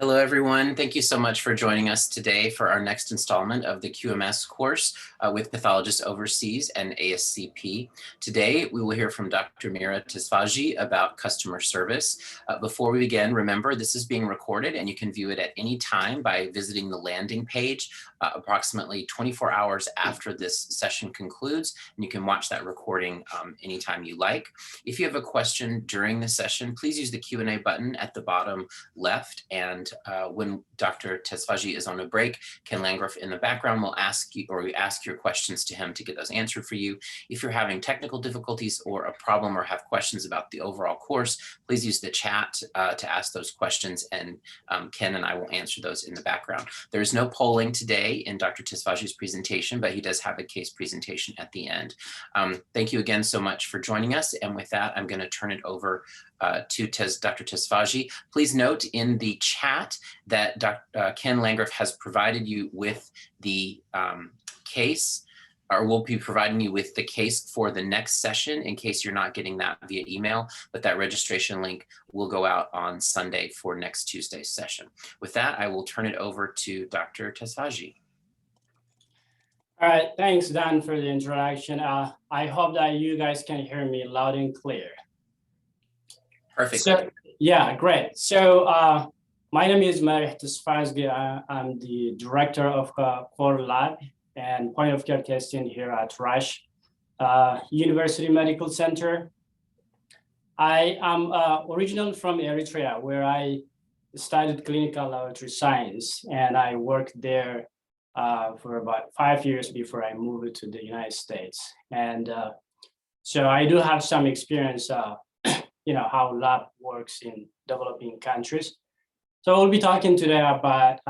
Hello, everyone. Thank you so much for joining us today for our next installment of the QMS course with Pathologists Overseas and ASCP. Today, we will hear from Dr. Mira Tesfaji about customer service. Before we begin, remember this is being recorded and you can view it at any time by visiting the landing page approximately 24 hours after this session concludes, and you can watch that recording anytime you like. If you have a question during the session, please use the Q&A button at the bottom left, and when Dr. Tesfaji is on a break, Ken Landgraf in the background will ask you, or we ask your questions to him to get those answered for you. If you're having technical difficulties or a problem or have questions about the overall course, please use the chat to ask those questions, and Ken and I will answer those in the background. There's no polling today in Dr. Tesfaji's presentation, but he does have a case presentation at the end. Thank you again so much for joining us. And with that, I'm going to turn it over to Dr. Tesfaji. Please note in the chat that Ken Landgraf has provided you with the case, or will be providing you with the case for the next session in case you're not getting that via email, but that registration link will go out on Sunday for next Tuesday's session. With that, I will turn it over to Dr. Tesfaji. All right, thanks, Dan, for the introduction. I hope that you guys can hear me loud and clear. Perfect. So, yeah, great. So my name is Mira Tesfaji. I'm the director of Core Lab and point of care testing here at Rush University Medical Center. I am originally from Eritrea, where I studied clinical laboratory science, and I worked there for about 5 years before I moved to the United States. And so I do have some experience, you know, how lab works in developing countries. So we'll be talking today about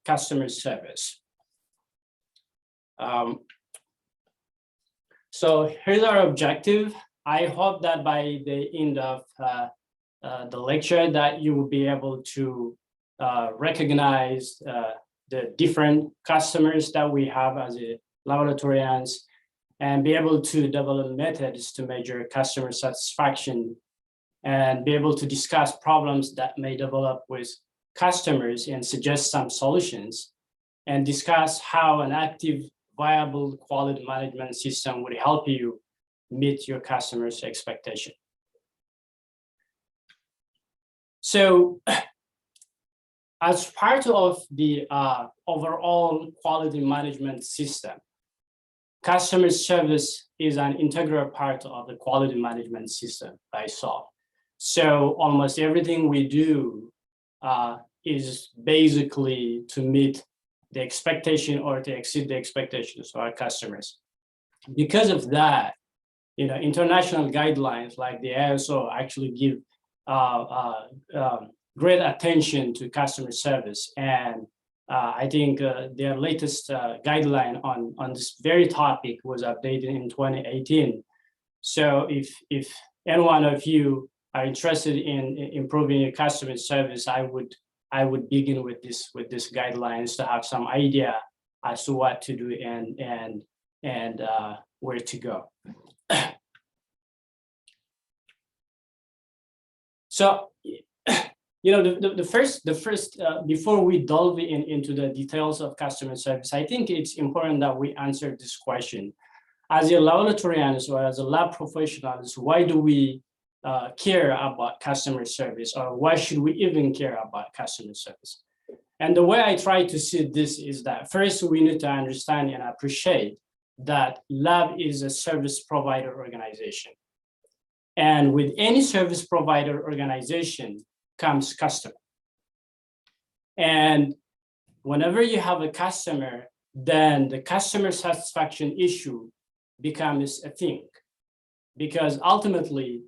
customer service. So here's our objective. I hope that by the end of the lecture that you will be able to recognize the different customers that we have as a laboratorians, and be able to develop methods to measure customer satisfaction, and be able to discuss problems that may develop with customers and suggest some solutions, and discuss how an active, viable quality management system would help you meet your customers' expectation. So, as part of the overall quality management system, customer service is an integral part of the quality management system I saw. So almost everything we do is basically to meet the expectation or to exceed the expectations of our customers. Because of that, international guidelines like the ISO actually give great attention to customer service. And I think their latest guideline on this very topic was updated in 2018. So if any one of you are interested in improving your customer service, I would begin with this guidelines to have some idea as to what to do and where to go. So, the first before we delve into the details of customer service, I think it's important that we answer this question. As a laboratorians or as a lab professionals, why do we care about customer service, or why should we even care about customer service? And the way I try to see this is that first we need to understand and appreciate that lab is a service provider organization. And with any service provider organization comes customer. And whenever you have a customer, then the customer satisfaction issue becomes a thing, because ultimately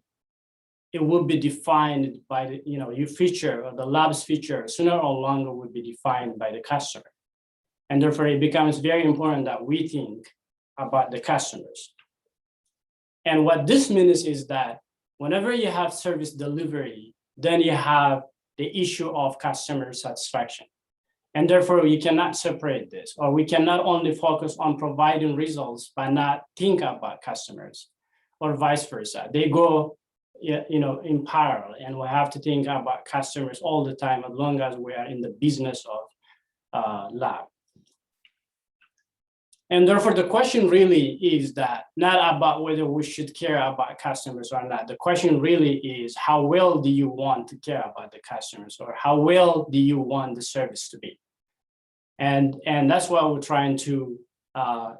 it will be defined by the, your feature or the lab's feature sooner or longer will be defined by the customer. And therefore it becomes very important that we think about the customers. And what this means is that whenever you have service delivery, then you have the issue of customer satisfaction. And therefore we cannot separate this, or we cannot only focus on providing results but not think about customers, or vice versa. They go in parallel, and we have to think about customers all the time as long as we are in the business of lab. And therefore, the question really is that not about whether we should care about customers or not. The question really is, how well do you want to care about the customers, or how well do you want the service to be? And that's what we're trying to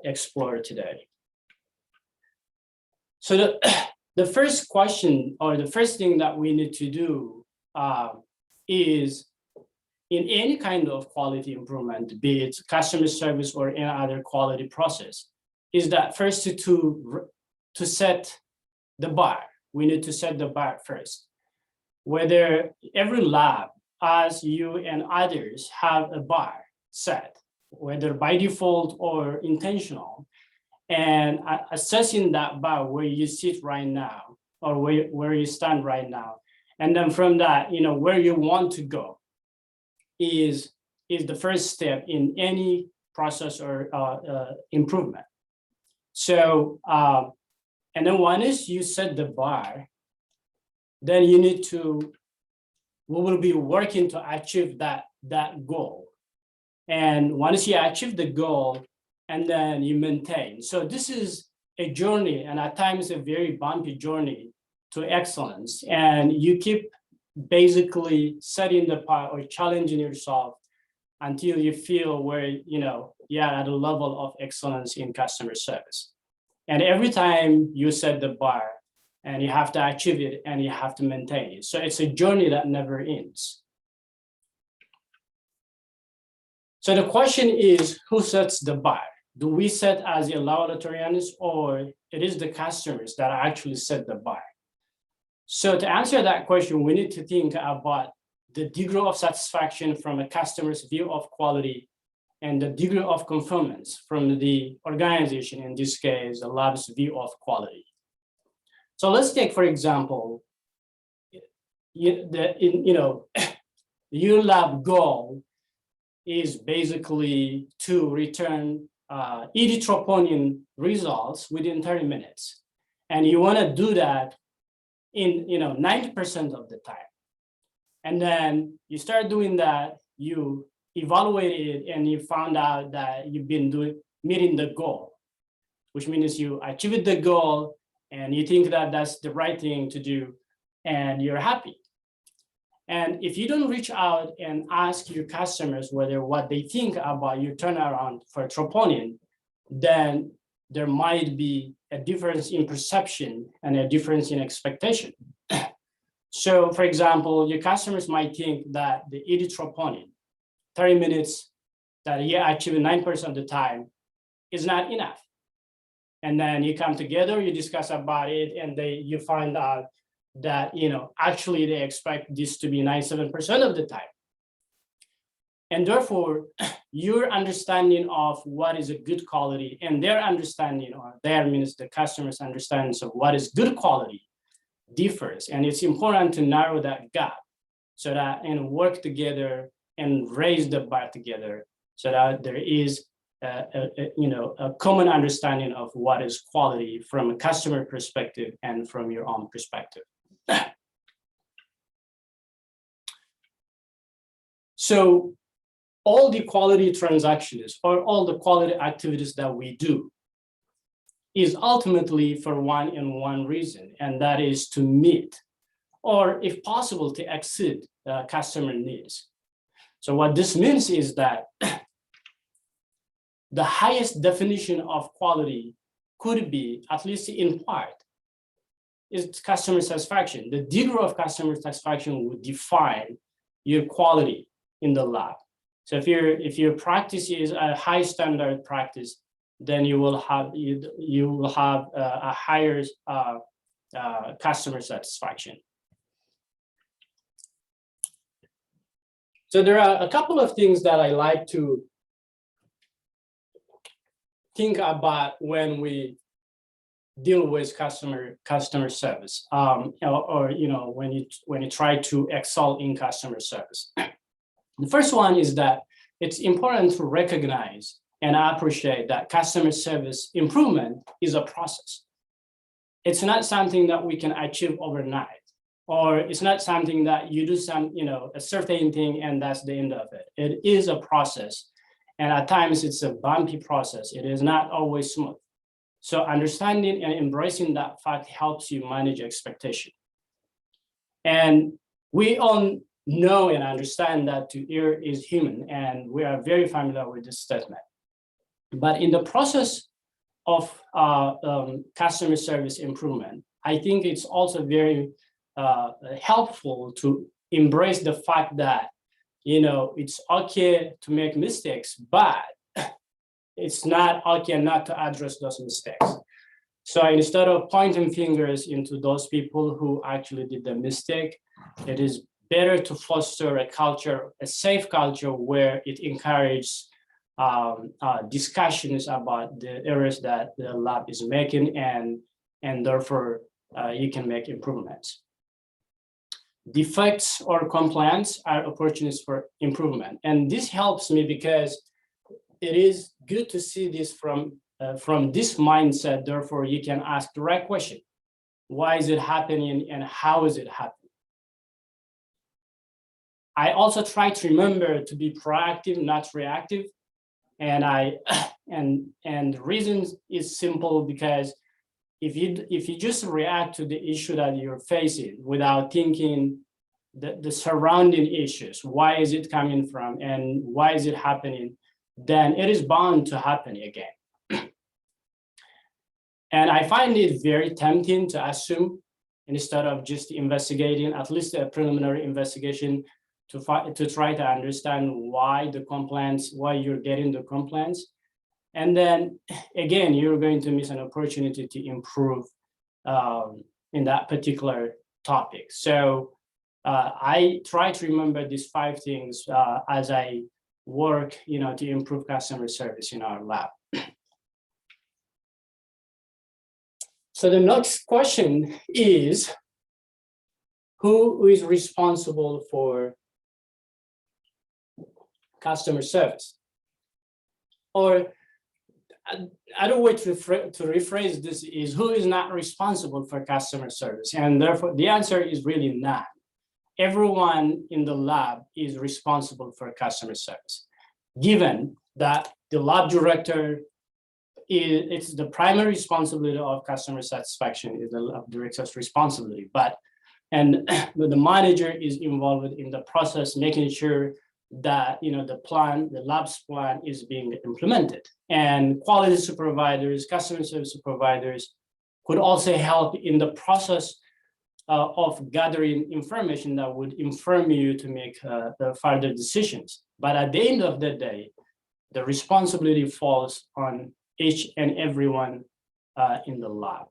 explore today. So the first question, or the first thing that we need to do is, in any kind of quality improvement, be it customer service or any other quality process, is that first to set the bar. We need to set the bar first. Whether every lab, as you and others, have a bar set, whether by default or intentional, and assessing that bar where you sit right now, or where you stand right now. And then from that, where you want to go is the first step in any process or improvement. So, and then once you set the bar, then you need to, we will be working to achieve that goal. And once you achieve the goal, and then you maintain. So this is a journey, and at times a very bumpy journey to excellence. And you keep basically setting the bar or challenging yourself until you feel where you're at a level of excellence in customer service. And every time you set the bar, and you have to achieve it, and you have to maintain it. So it's a journey that never ends. So the question is, who sets the bar? Do we set as a laboratorians, or it is the customers that actually set the bar? So to answer that question, we need to think about the degree of satisfaction from a customer's view of quality, and the degree of conformance from the organization, in this case, the lab's view of quality. So let's take, for example, your lab goal is basically to return ED troponin results within 30 minutes. And you want to do that in 90% of the time. And then you start doing that, you evaluate it, and you found out that you've been meeting the goal, which means you achieved the goal and you think that that's the right thing to do, and you're happy. And if you don't reach out and ask your customers what they think about your turnaround for troponin, then there might be a difference in perception and a difference in expectation. So for example, your customers might think that the troponin, 30 minutes that you achieve 9% of the time is not enough. And then you come together, you discuss about it, and you find out that, actually they expect this to be 97% of the time. And therefore, your understanding of what is a good quality and their understanding, or their means the customer's understanding of what is good quality differs. And it's important to narrow that gap so that, and work together and raise the bar together so that there is a common understanding of what is quality from a customer perspective and from your own perspective. So all the quality transactions or all the quality activities that we do is ultimately for one reason, and that is to meet, or if possible, to exceed customer needs. So what this means is that the highest definition of quality could be, at least in part, is customer satisfaction. The degree of customer satisfaction would define your quality in the lab. So if your practice is a high standard practice, then you will have a higher customer satisfaction. So there are a couple of things that I like to think about when we deal with customer service, or when you try to excel in customer service. The first one is that it's important to recognize and appreciate that customer service improvement is a process. It's not something that we can achieve overnight, or it's not something that you do a certain thing and that's the end of it. It is a process, and at times it's a bumpy process. It is not always smooth. So understanding and embracing that fact helps you manage expectation. And we all know and understand that to err is human, and we are very familiar with this statement. But in the process of customer service improvement, I think it's also very helpful to embrace the fact that, it's okay to make mistakes, but it's not okay not to address those mistakes. So instead of pointing fingers into those people who actually did the mistake, it is better to foster a culture, a safe culture, where it encourages discussions about the errors that the lab is making, and therefore you can make improvements. Defects or complaints are opportunities for improvement, and this helps me because it is good to see this from this mindset. Therefore, you can ask the right question: why is it happening, and how is it happening? I also try to remember to be proactive, not reactive. And the reason is simple, because if you just react to the issue that you're facing without thinking the surrounding issues, why is it coming from and why is it happening, then it is bound to happen again. And I find it very tempting to assume, instead of just investigating, at least a preliminary investigation, to try to understand why you're getting the complaints. And then again, you're going to miss an opportunity to improve in that particular topic. So I try to remember these 5 things as I work, to improve customer service in our lab. So the next question is, who is responsible for customer service? Or another way to rephrase this is, who is not responsible for customer service? And therefore, the answer is really none. Everyone in the lab is responsible for customer service, given that the lab director it's the primary responsibility of customer satisfaction is the lab director's responsibility, but the manager is involved in the process, making sure that the lab's plan is being implemented. And quality supervisors, customer service supervisors could also help in the process of gathering information that would inform you to make the further decisions. But at the end of the day, the responsibility falls on each and everyone in the lab.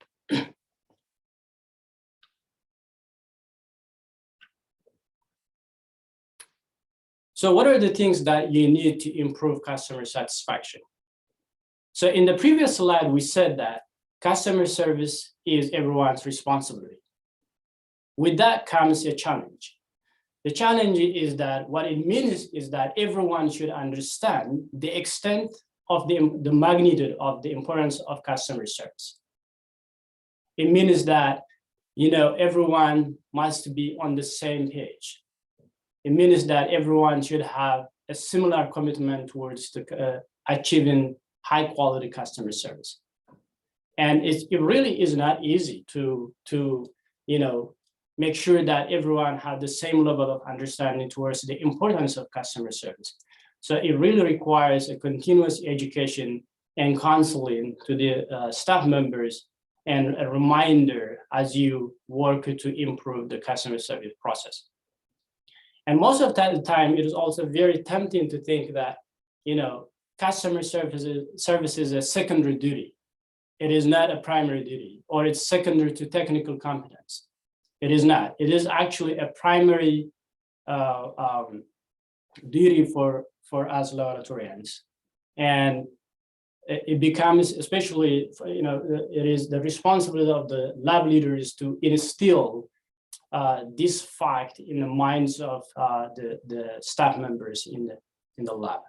So what are the things that you need to improve customer satisfaction? So in the previous slide, we said that customer service is everyone's responsibility. With that comes a challenge. The challenge is that what it means is that everyone should understand the extent of the magnitude of the importance of customer service. It means that everyone must be on the same page. It means that everyone should have a similar commitment towards achieving high quality customer service. And it really is not easy to make sure that everyone has the same level of understanding towards the importance of customer service. So it really requires a continuous education and counseling to the staff members and a reminder as you work to improve the customer service process. And most of the time, it is also very tempting to think that, customer service is a secondary duty. It is not a primary duty, or it's secondary to technical competence. It is not. It is actually a primary duty for us laboratorians. And it becomes, especially, it is the responsibility of the lab leaders to instill this fact in the minds of the staff members in the lab.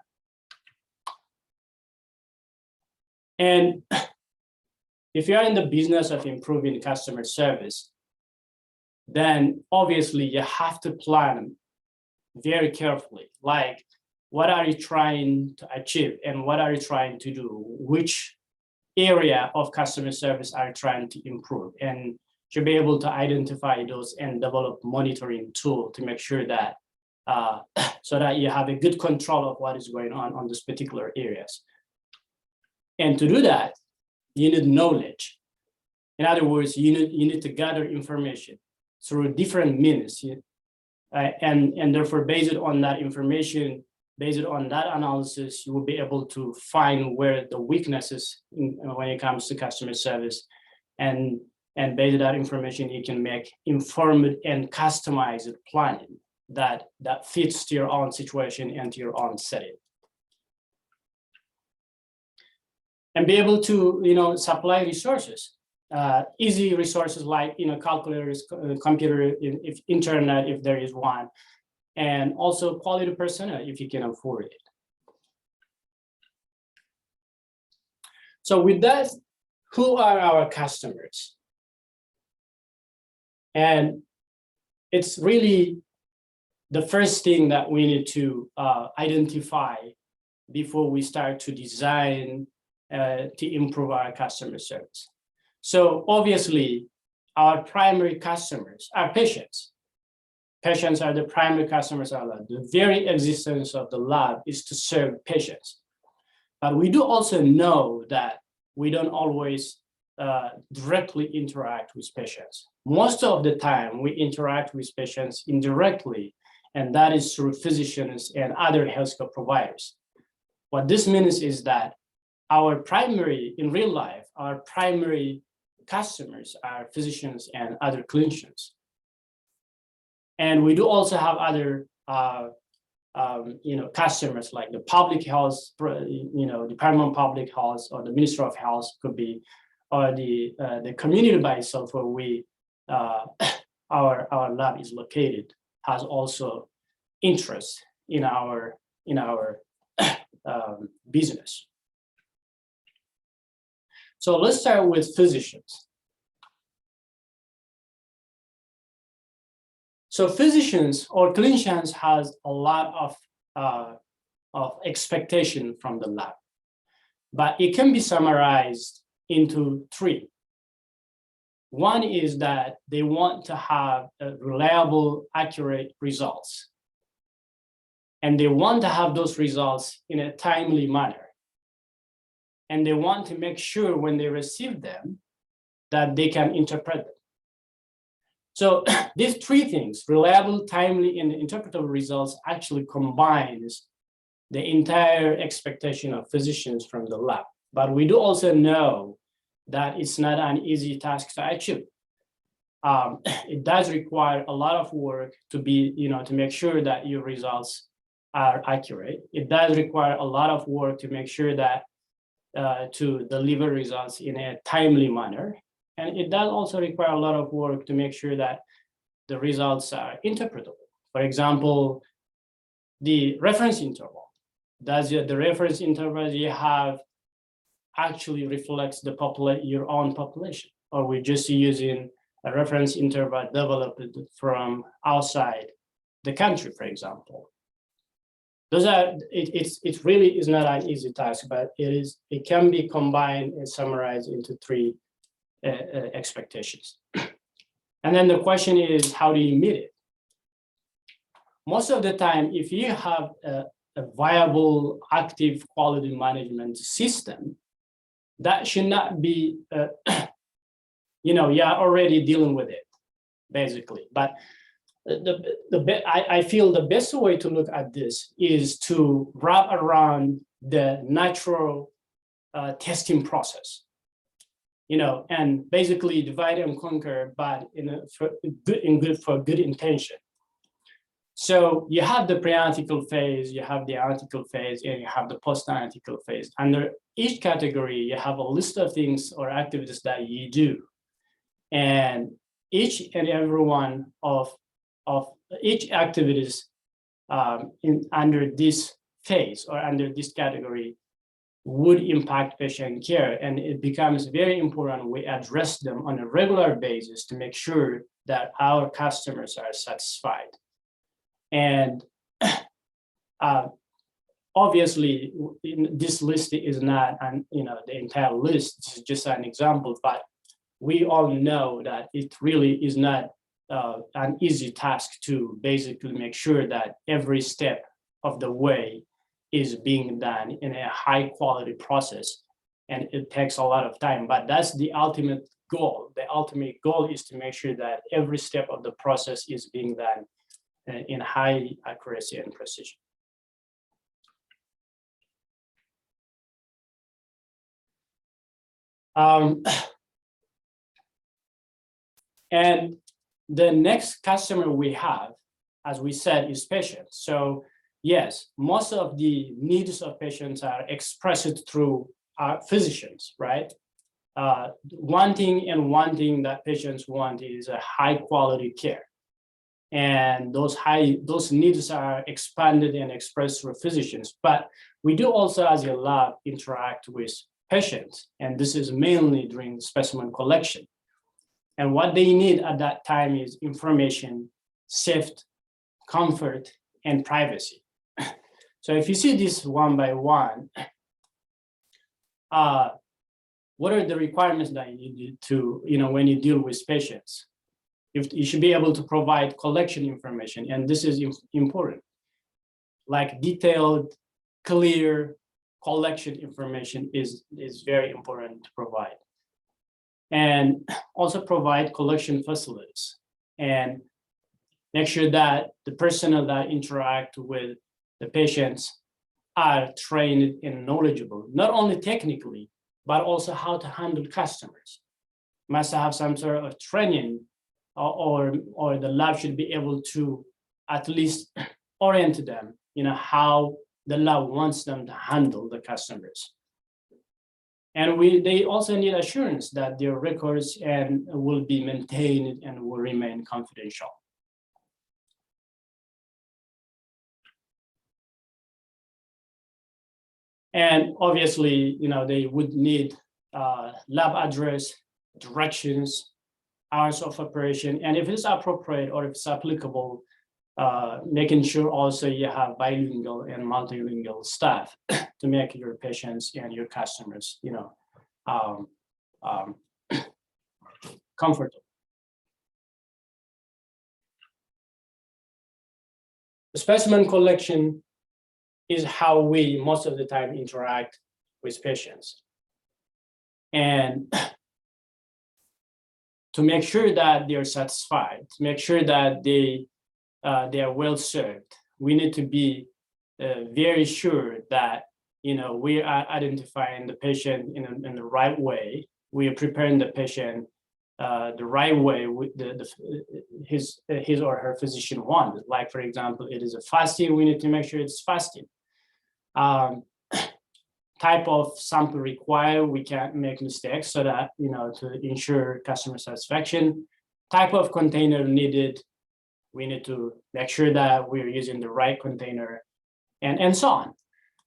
And if you're in the business of improving customer service, then obviously you have to plan very carefully, like what are you trying to achieve and what are you trying to do? Which area of customer service are you trying to improve? And to be able to identify those and develop monitoring tool to make sure that so that you have a good control of what is going on those particular areas. And to do that, you need knowledge. In other words, you need to gather information through different means, and therefore, based on that information, based on that analysis, you will be able to find where the weaknesses when it comes to customer service, and based on that information, you can make informed and customized planning that fits to your own situation and to your own setting. And be able to supply resources, easy resources like calculators, computer, if internet, if there is one, and also quality personnel if you can afford it. So with that, who are our customers? And it's really the first thing that we need to identify before we start to design to improve our customer service. So obviously, our primary customers are patients. Patients are the primary customers of the lab. The very existence of the lab is to serve patients. But we do also know that we don't always directly interact with patients. Most of the time, we interact with patients indirectly, and that is through physicians and other healthcare providers. What this means is that in real life, our primary customers are physicians and other clinicians. And we do also have other customers like the public health, Department of Public Health, or the Ministry of Health could be, or the community by itself where we our lab is located has also interest in our business. So let's start with physicians. So physicians or clinicians has a lot of expectation from the lab, but it can be summarized into three. One is that they want to have reliable, accurate results. and they want to have those results in a timely manner. And they want to make sure when they receive them that they can interpret them. So these three things, reliable, timely, and interpretable results, actually combines the entire expectation of physicians from the lab. But we do also know that it's not an easy task to achieve. It does require a lot of work to be, to make sure that your results are accurate. It does require a lot of work to make sure that to deliver results in a timely manner. And it does also require a lot of work to make sure that the results are interpretable. For example, the reference interval. Does the reference interval you have actually reflects the your own population? Or we're just using a reference interval developed from outside the country, for example? Those are, it really is not an easy task, but it can be combined and summarized into three expectations. And then the question is, how do you meet it? Most of the time, if you have a viable, active quality management system, that should not be, you're already dealing with it, basically. But I feel the best way to look at this is to wrap around the natural testing process, and basically divide and conquer, but for good intention. So you have the pre-analytical phase, you have the analytical phase, and you have the post-analytical phase. Under each category, you have a list of things or activities that you do. And each and every one of each activities under this phase or under this category would impact patient care. And it becomes very important we address them on a regular basis to make sure that our customers are satisfied. And obviously, this list is not the entire list. This is just an example, but we all know that it really is not an easy task to basically make sure that every step of the way is being done in a high quality process, and it takes a lot of time, but that's the ultimate goal. The ultimate goal is to make sure that every step of the process is being done in high accuracy and precision. And the next customer we have, as we said, is patients. So yes, most of the needs of patients are expressed through our physicians, right? One thing that patients want is a high quality care. And those needs are expanded and expressed through physicians. But we do also, as a lab, interact with patients, and this is mainly during specimen collection. And what they need at that time is information, safety, comfort, and privacy. So if you see this one by one, what are the requirements that you need to, when you deal with patients? You should be able to provide collection information, and this is important. Like detailed, clear collection information is very important to provide. And also provide collection facilities and make sure that the personnel that interact with the patients are trained and knowledgeable, not only technically, but also how to handle customers. Must have some sort of training, or the lab should be able to at least orient them, how the lab wants them to handle the customers. And they also need assurance that their records will be maintained and will remain confidential. And obviously, they would need lab address, directions, hours of operation, and if it's appropriate or if it's applicable, making sure also you have bilingual and multilingual staff to make your patients and your customers, comfortable. The specimen collection is how we most of the time interact with patients. And to make sure that they're satisfied, to make sure that they are well served, we need to be very sure that we are identifying the patient in the right way. We are preparing the patient the right way with his or her physician wants. Like, for example, it is a fasting, we need to make sure it's fasting. Type of sample required, we can't make mistakes, so that to ensure customer satisfaction. Type of container needed, we need to make sure that we're using the right container, and so on.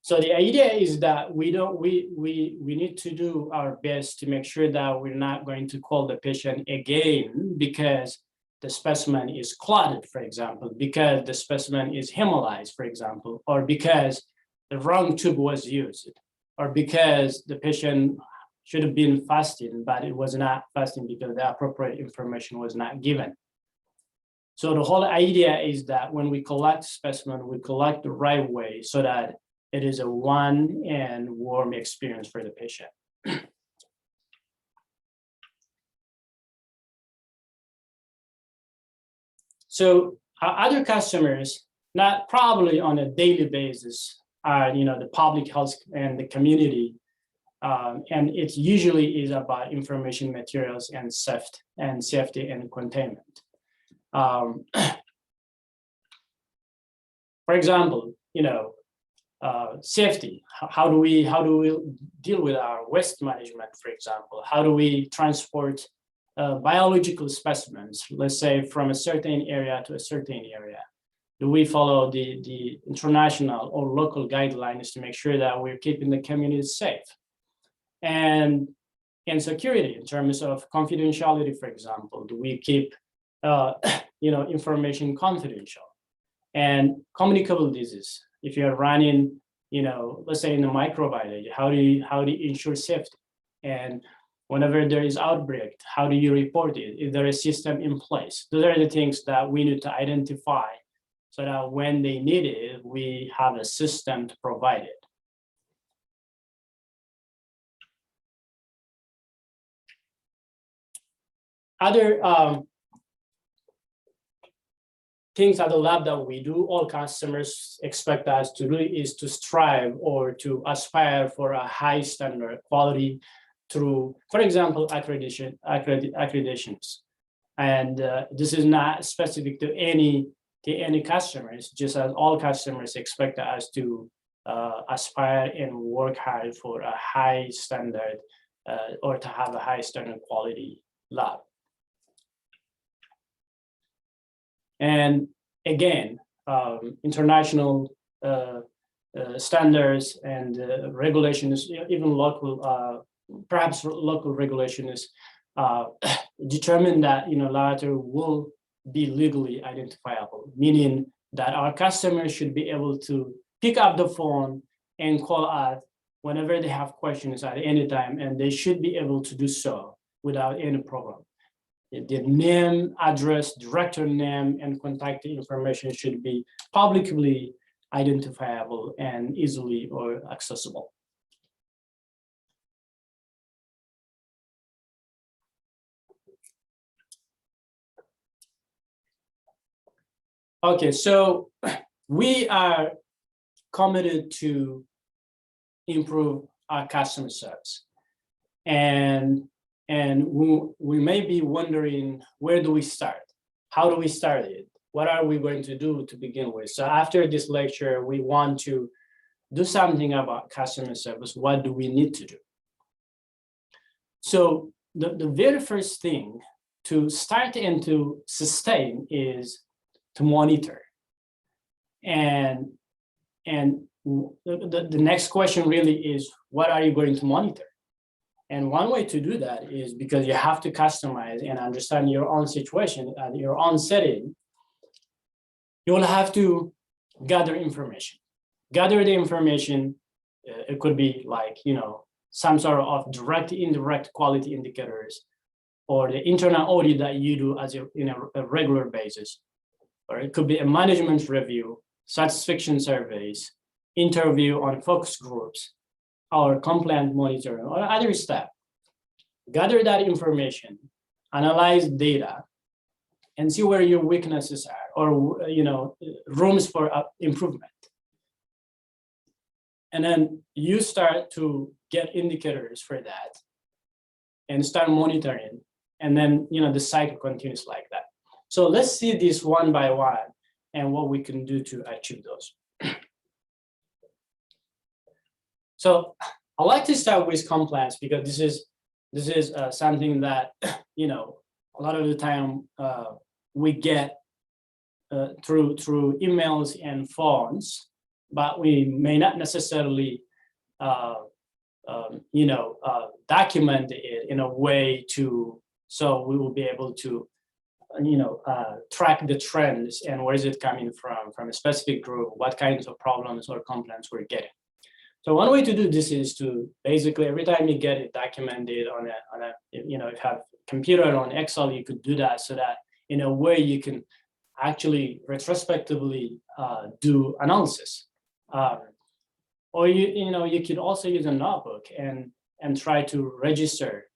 So the idea is that we need to do our best to make sure that we're not going to call the patient again because the specimen is clotted, for example, because the specimen is hemolyzed, for example, or because the wrong tube was used, or because the patient should have been fasting, but it was not fasting because the appropriate information was not given. So the whole idea is that when we collect specimen, we collect the right way so that it is a one and warm experience for the patient. So our other customers, not probably on a daily basis, are the public health and the community, and it usually is about information materials and safety and containment. For example, safety. How do we deal with our waste management, for example? How do we transport biological specimens, let's say from a certain area to a certain area? Do we follow the international or local guidelines to make sure that we're keeping the community safe? And security in terms of confidentiality, for example, do we keep information confidential? And communicable disease. If you're running, let's say in the microbiology, how do you ensure safety? And whenever there is outbreak, how do you report it? Is there a system in place? Those are the things that we need to identify so that when they need it, we have a system to provide it. Other things at the lab that we do, all customers expect us to do, is to strive or to aspire for a high standard quality through, for example, accreditations. And this is not specific to any customers, just as all customers expect us to aspire and work hard for a high standard or to have a high standard quality lab. And again, international standards and regulations, even local, perhaps local regulations, determine that laboratory will be legally identifiable, meaning that our customers should be able to pick up the phone and call us whenever they have questions at any time, and they should be able to do so without any problem. The name, address, director name, and contact information should be publicly identifiable and easily or accessible. Okay, so we are committed to improve our customer service. And we may be wondering, where do we start? How do we start it? What are we going to do to begin with? So after this lecture, we want to do something about customer service. What do we need to do? So the very first thing to start and to sustain is to monitor. And the next question really is, what are you going to monitor? And one way to do that is because you have to customize and understand your own situation and your own setting. You will have to gather information. Gather the information. It could be like, some sort of direct, indirect quality indicators, or the internal audit that you do as a regular basis. Or it could be a management review, satisfaction surveys, interview on focus groups, or compliance monitoring, or other step. Gather that information, analyze data, and see where your weaknesses are, or rooms for improvement. And then you start to get indicators for that, and start monitoring. And then the cycle continues like that. So let's see this one by one and what we can do to achieve those. So I like to start with compliance because this is something that a lot of the time we get through emails and phones, but we may not necessarily document it in a way so we will be able to track the trends and where is it coming from a specific group, what kinds of problems or complaints we're getting. So one way to do this is to basically every time you get it documented on a if you have a computer on Excel, you could do that so that in a way you can actually retrospectively do analysis. Or you could also use a notebook and try to register,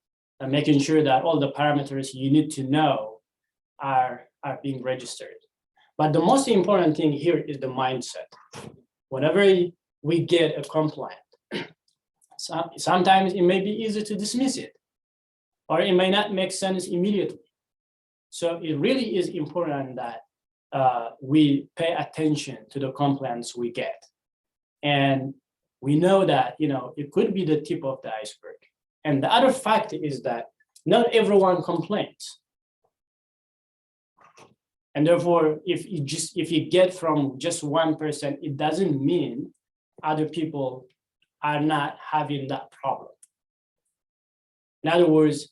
making sure that all the parameters you need to know are being registered. But the most important thing here is the mindset. Whenever we get a complaint, sometimes it may be easy to dismiss it, or it may not make sense immediately. So it really is important that we pay attention to the complaints we get. And we know that it could be the tip of the iceberg. And the other fact is that not everyone complains. And therefore, if you get from just one person, it doesn't mean other people are not having that problem. In other words,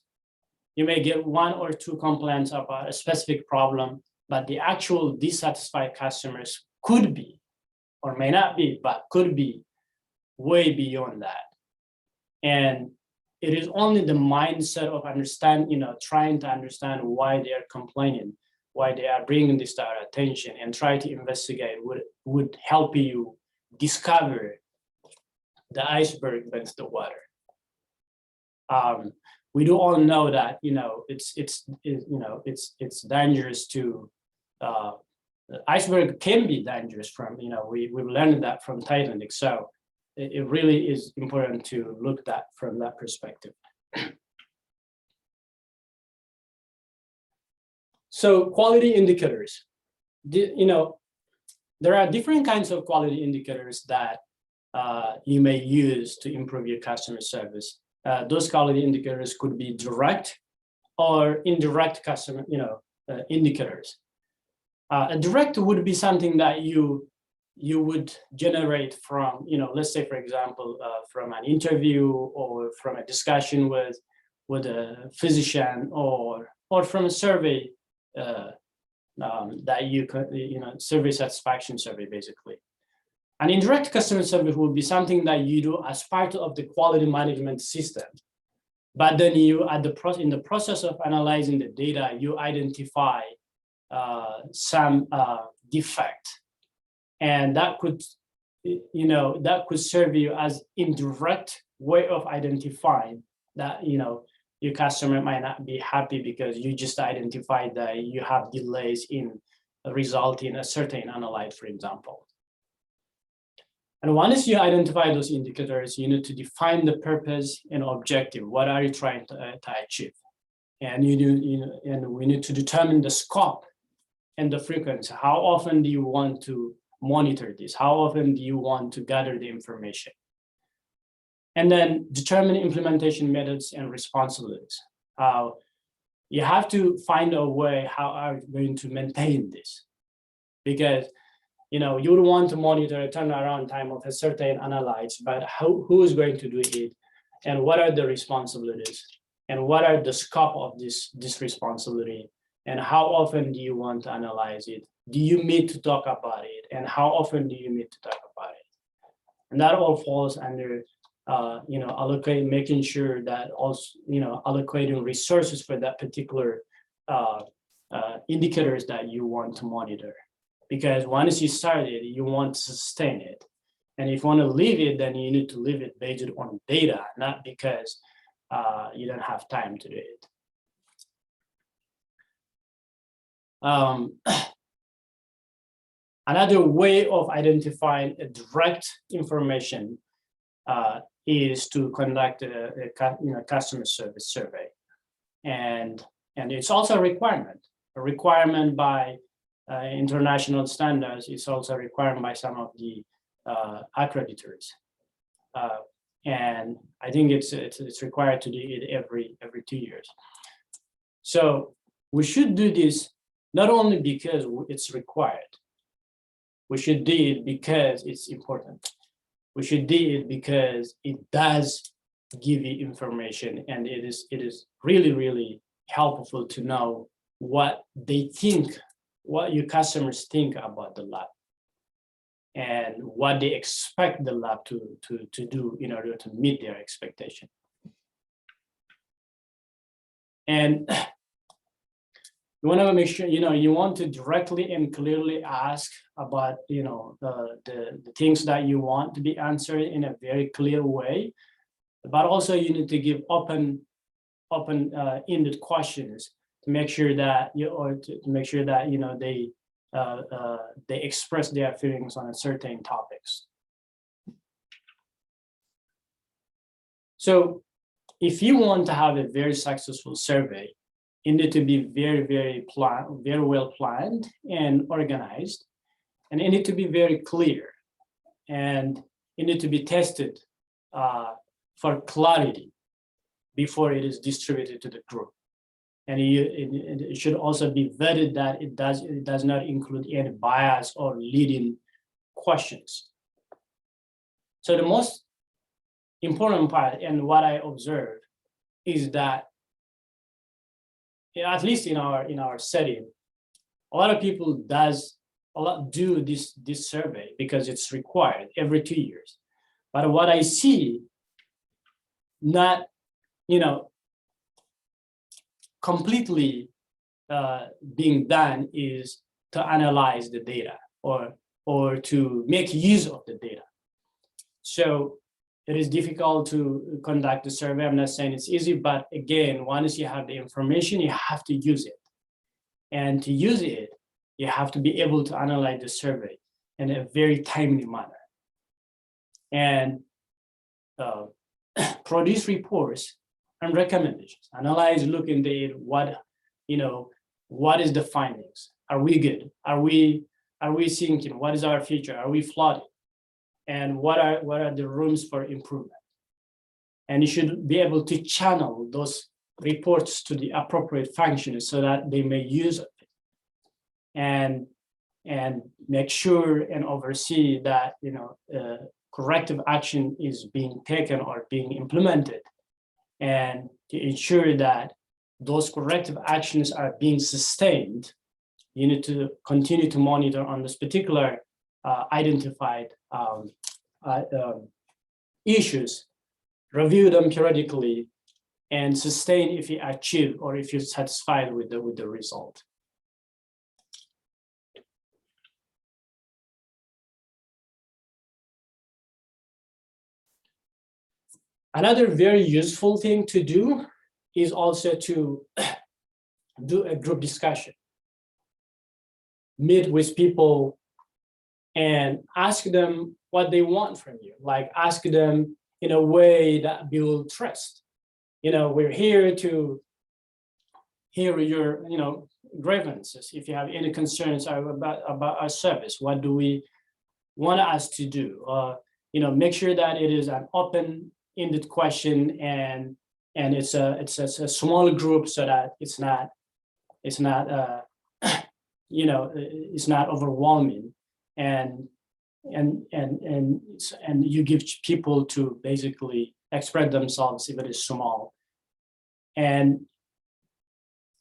you may get one or two complaints about a specific problem, but the actual dissatisfied customers could be, or may not be, but could be way beyond that. And it is only the mindset of trying to understand why they are complaining, why they are bringing this to our attention, and try to investigate would help you discover the iceberg beneath the water. We do all know that it's dangerous to the iceberg can be dangerous from we've learned that from Titanic. So it really is important to look at that from that perspective. So quality indicators, there are different kinds of quality indicators that you may use to improve your customer service. Those quality indicators could be direct or indirect customer indicators. A direct would be something that you would generate from, let's say, for example, from an interview or from a discussion with a physician or from a survey that you could, survey satisfaction survey, basically. An indirect customer service would be something that you do as part of the quality management system. But then you, in the process of analyzing the data, you identify some defect, and that could serve you as indirect way of identifying that your customer might not be happy because you just identified that you have delays in resulting a certain analyte, for example. And once you identify those indicators, you need to define the purpose and objective. What are you trying to achieve? And and we need to determine the scope and the frequency. How often do you want to monitor this? How often do you want to gather the information? And then determine implementation methods and responsibilities. You have to find a way how are you going to maintain this, because you would want to monitor a turnaround time of a certain analytes, but who is going to do it, and what are the responsibilities, and what are the scope of this responsibility, and how often do you want to analyze it? Do you need to talk about it, and how often do you need to talk about it? And that all falls under making sure that also allocating resources for that particular indicators that you want to monitor. Because once you start it, you want to sustain it. And if you want to leave it, then you need to leave it based on data, not because you don't have time to do it. Another way of identifying a direct information is to conduct a customer service survey, and it's also a requirement by international standards. It's also required by some of the accreditors, and I think it's required to do it every 2 years. So we should do this not only because it's required. We should do it because it's important. We should do it because it does give you information, and it is really helpful to know what they think, what your customers think about the lab, and what they expect the lab to do in order to meet their expectation. And you want to make sure, you want to directly and clearly ask about, the things that you want to be answered in a very clear way, but also you need to give open-ended questions to make sure that they express their feelings on certain topics. So if you want to have a very successful survey, you need to be very well planned and organized, and it need to be very clear, and it need to be tested for clarity before it is distributed to the group. And it should also be vetted that it does not include any bias or leading questions. So the most important part, and what I observe, is that, at least in our setting, a lot of people do this survey because it's required every 2 years. But what I see not, completely being done is to analyze the data or to make use of the data. So it is difficult to conduct the survey. I'm not saying it's easy, but again, once you have the information, you have to use it. And to use it, you have to be able to analyze the survey in a very timely manner. And produce reports and recommendations. Analyze, look in the what is the findings? Are we good? Are we sinking? What is our future? Are we flooding? And what are the rooms for improvement? And you should be able to channel those reports to the appropriate functions so that they may use it, and make sure and oversee that corrective action is being taken or being implemented, and to ensure that those corrective actions are being sustained. You need to continue to monitor on this particular identified issues, review them periodically, and sustain if you achieve or if you're satisfied with the result. Another very useful thing to do is also to do a group discussion. Meet with people and ask them what they want from you. Like, ask them in a way that builds trust. We're here to hear your grievances. If you have any concerns about our service, what do we want us to do? Make sure that it is an open-ended question, and it's a small group, so that it's not overwhelming, and you give people to basically express themselves if it is small. And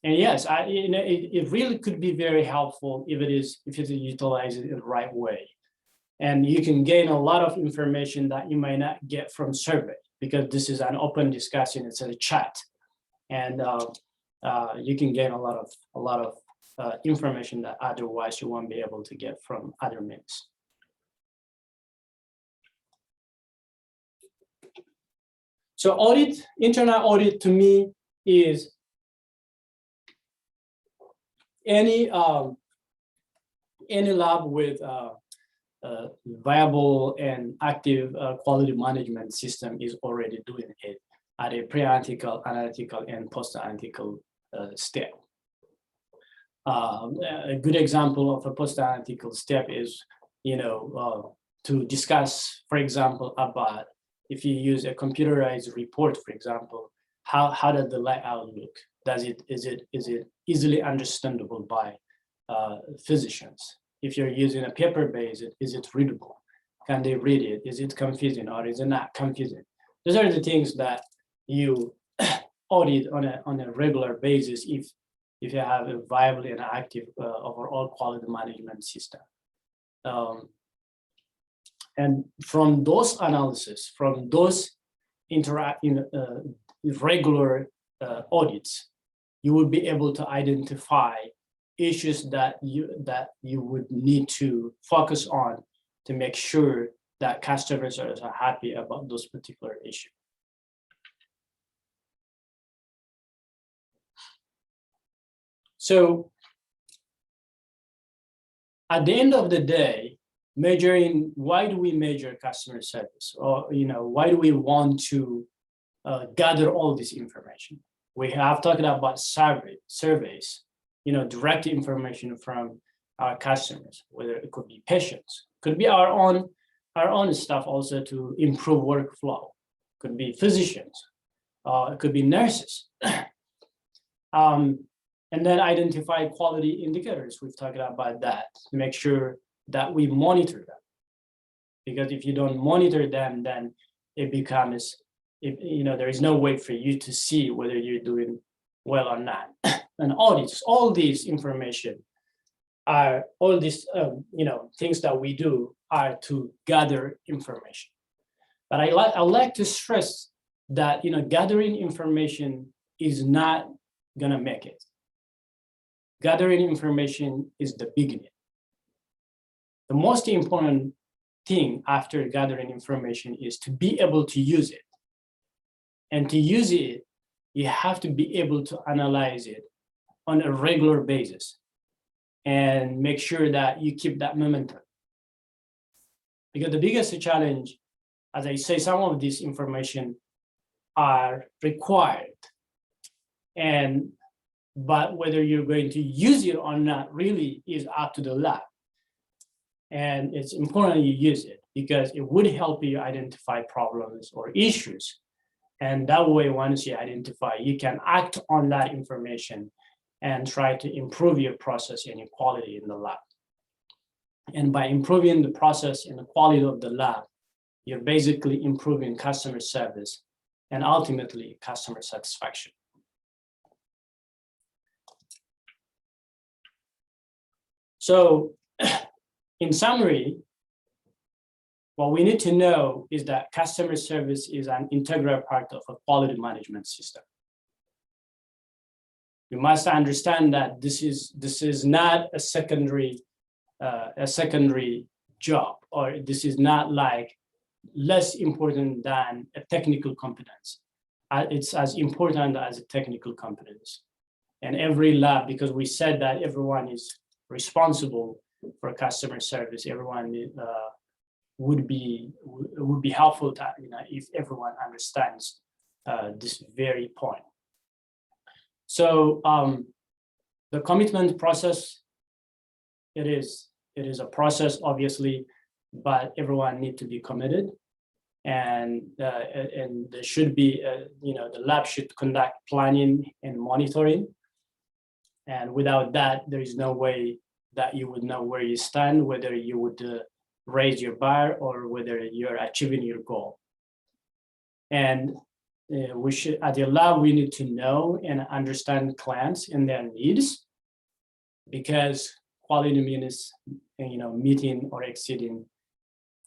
yes, it really could be very helpful if it is utilized in the right way. And you can gain a lot of information that you might not get from survey, because this is an open discussion. It's a chat, and you can gain a lot of information that otherwise you won't be able to get from other means. So internal audit to me is any lab with viable and active quality management system is already doing it at a pre-analytical, analytical, and post-analytical step. A good example of a post-analytical step is, to discuss, for example, about if you use a computerized report, for example, how does the layout look? Is it easily understandable by physicians? If you're using a paper-based, is it readable? Can they read it? Is it confusing or is it not confusing? Those are the things that you audit on a regular basis if you have a viable and active overall quality management system. And from those analysis, from those regular audits, you will be able to identify issues that you would need to focus on to make sure that customers are happy about those particular issues. So at the end of the day, why do we measure customer service? Or why do we want to gather all this information? We have talked about surveys, direct information from our customers, whether it could be patients, could be our own stuff also to improve workflow, could be physicians, it could be nurses. And then identify quality indicators. We've talked about that to make sure that we monitor them. Because if you don't monitor them, then it becomes, there is no way for you to see whether you're doing well or not. And audits, all these information are, all these things that we do are to gather information. But I like to stress that gathering information is not gonna make it. Gathering information is the beginning. The most important thing after gathering information is to be able to use it. And to use it, you have to be able to analyze it on a regular basis and make sure that you keep that momentum. Because the biggest challenge, as I say, some of this information are required. But whether you're going to use it or not really is up to the lab. And it's important you use it because it would help you identify problems or issues. And that way, once you identify, you can act on that information and try to improve your process and your quality in the lab. And by improving the process and the quality of the lab, you're basically improving customer service and ultimately customer satisfaction. So in summary, what we need to know is that customer service is an integral part of a quality management system. You must understand that this is not a secondary job, or this is not like less important than a technical competence. It's as important as a technical competence. And every lab, because we said that everyone is responsible for customer service, everyone would be helpful to, if everyone understands this very point. So the commitment process, it is a process, obviously, but everyone needs to be committed, and there should be the lab should conduct planning and monitoring. And without that, there is no way that you would know where you stand, whether you would raise your bar or whether you're achieving your goal. And we should, at the lab, we need to know and understand clients and their needs, because quality means meeting or exceeding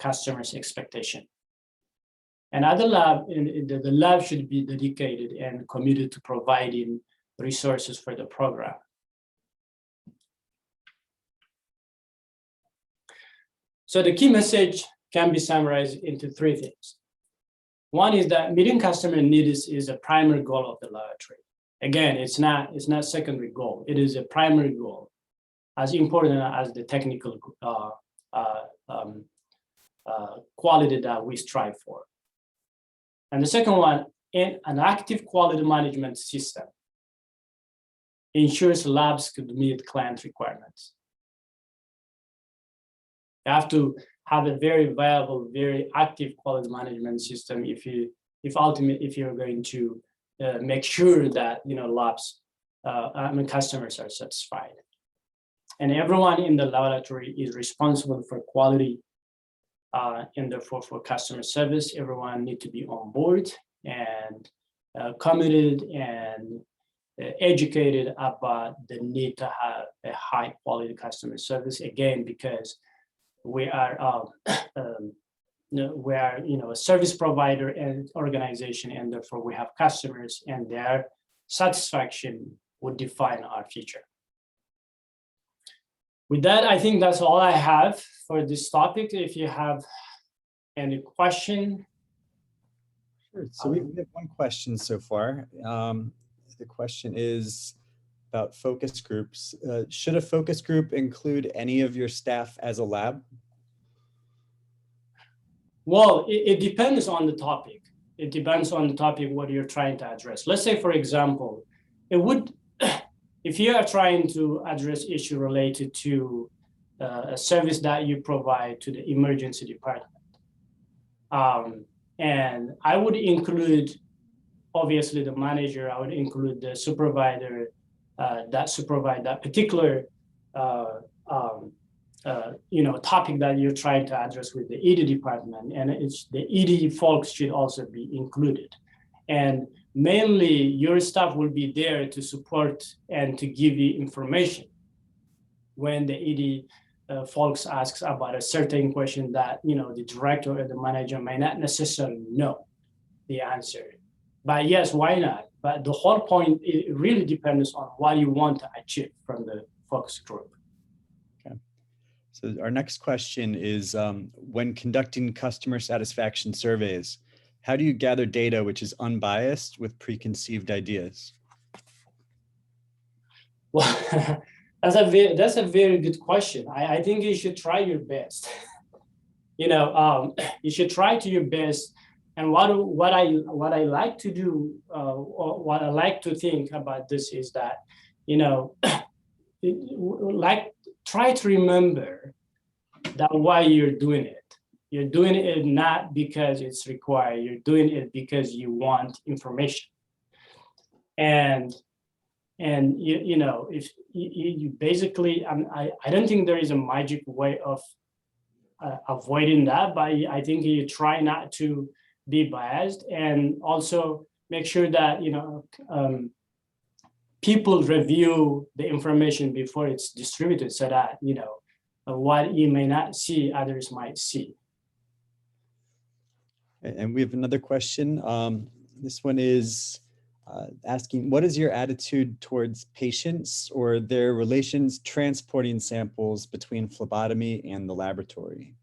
customers' expectation. And at the lab, the lab should be dedicated and committed to providing resources for the program. So the key message can be summarized into three things. One is that meeting customer needs is a primary goal of the laboratory. Again, it's not secondary goal. It is a primary goal, as important as the technical quality that we strive for. And the second one, an active quality management system ensures labs could meet client requirements. You have to have a very viable, very active quality management system if you're going to make sure that labs, customers are satisfied. And everyone in the laboratory is responsible for quality and therefore for customer service. Everyone needs to be on board and committed and educated about the need to have a high quality customer service. Again, because we are a service provider and organization, and therefore we have customers, and their satisfaction would define our future. With that, I think that's all I have for this topic. If you have any question. Sure. So we have one question so far. The question is about focus groups. Should a focus group include any of your staff as a lab? Well, it depends on the topic. It depends on the topic, what you're trying to address. Let's say, for example, if you are trying to address issue related to a service that you provide to the emergency department, and I would include, obviously, the manager. I would include the supervisor that supervise that particular topic that you're trying to address with the ED department, and the ED folks should also be included. And mainly, your staff will be there to support and to give you information when the ED folks asks about a certain question that the director or the manager may not necessarily know the answer. But yes, why not? But the whole point, it really depends on what you want to achieve from the focus group. Okay. So our next question is, when conducting customer satisfaction surveys, how do you gather data which is unbiased with preconceived ideas? Well, that's a very good question. I think you should try your best. You should try to your best. And what I like to do, or what I like to think about this is that, try to remember that why you're doing it. You're doing it not because it's required. You're doing it because you want information. And if you basically, I don't think there is a magic way of avoiding that, but I think you try not to be biased, and also make sure that people review the information before it's distributed, so that what you may not see, others might see. And we have another question. This one is asking, what is your attitude towards patients or their relations transporting samples between phlebotomy and the laboratory?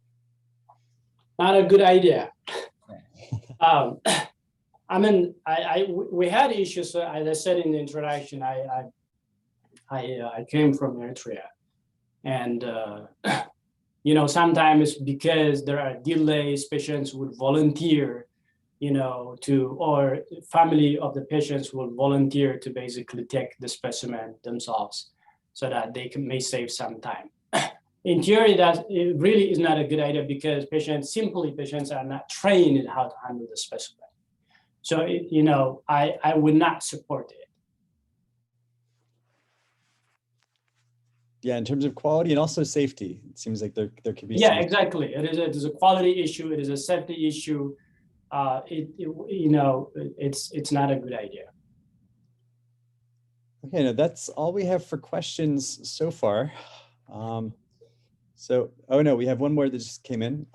Not a good idea. We had issues. As I said in the introduction, I came from Eritrea, and sometimes because there are delays, patients would volunteer, or family of the patients will volunteer to basically take the specimen themselves, so that they may save some time. In theory, that it really is not a good idea, because patients are not trained in how to handle the specimen. So, I would not support it. Yeah, in terms of quality and also safety, it seems like there could be. Yeah, exactly. It is a quality issue. It is a safety issue. It's not a good idea. Okay, now that's all we have for questions so far. Oh no, we have one more that just came in.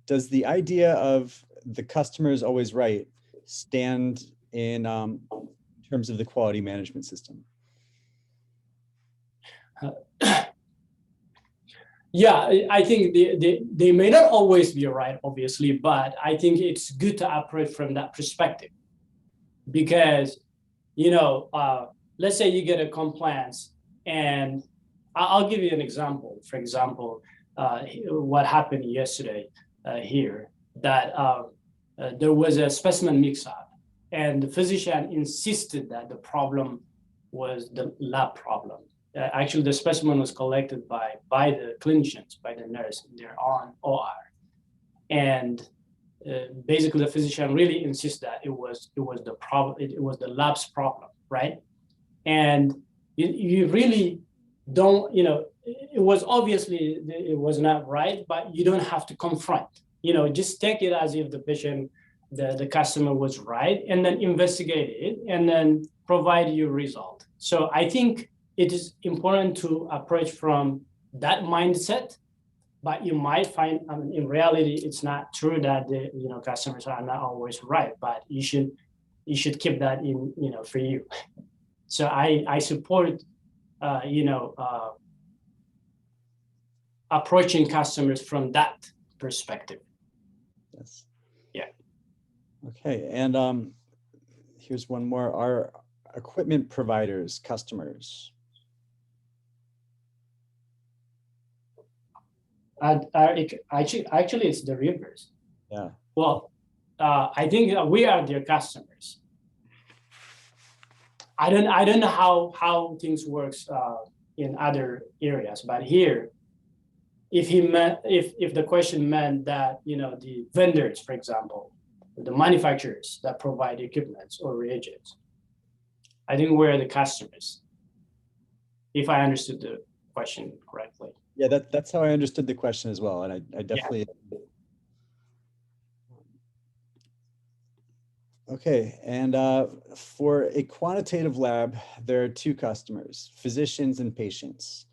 Does the idea of the customer is always right stand in terms of the quality management system? Yeah, I think they may not always be right, obviously, but I think it's good to operate from that perspective because, let's say you get a compliance, and I'll give you an example. For example, what happened yesterday here, that there was a specimen mix-up, and the physician insisted that the problem was the lab problem. Actually, the specimen was collected by the clinicians, by the nurse in their own OR, and basically the physician really insists that it was the problem, it was the lab's problem, right? And you really don't, it was obviously it was not right, but you don't have to confront. Just take it as if the patient, the customer was right, and then investigate it, and then provide your result. So I think it is important to approach from that mindset, but you might find, in reality, it's not true that the customers are not always right, but you should keep that in for you. So I support approaching customers from that perspective. Yes. Yeah. Okay, and here's one more. Are equipment providers customers? Actually, it's the reverse. Yeah. Well, I think we are their customers. I don't know how things works in other areas, but here, if the question meant that the vendors, for example, the manufacturers that provide equipment or reagents, I think we're the customers, if I understood the question correctly. Yeah, that's how I understood the question as well, and I definitely. Yeah. Okay, and for a quantitative lab, there are two customers, physicians and patients.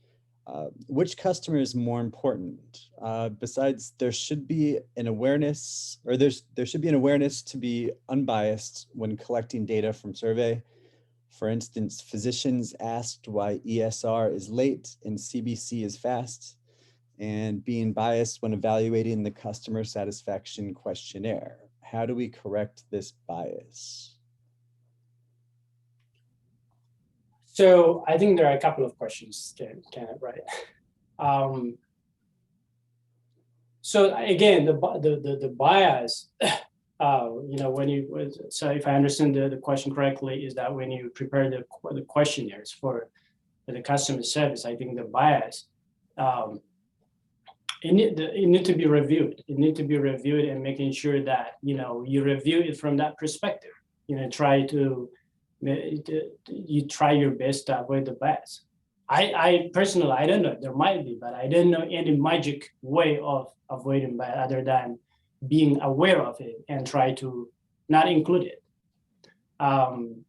Which customer is more important? Besides, there should be an awareness, or there should be an awareness to be unbiased when collecting data from survey. For instance, physicians asked why ESR is late and CBC is fast, and being biased when evaluating the customer satisfaction questionnaire. How do we correct this bias? So I think there are a couple of questions, right? So again, the bias, so if I understand the question correctly, is that when you prepare the questionnaires for the customer service, I think the bias, it need to be reviewed. It need to be reviewed and making sure that you review it from that perspective. You try your best to avoid the bias. I personally, I don't know, there might be, but I don't know any magic way of avoiding bias other than being aware of it and try to not include it. And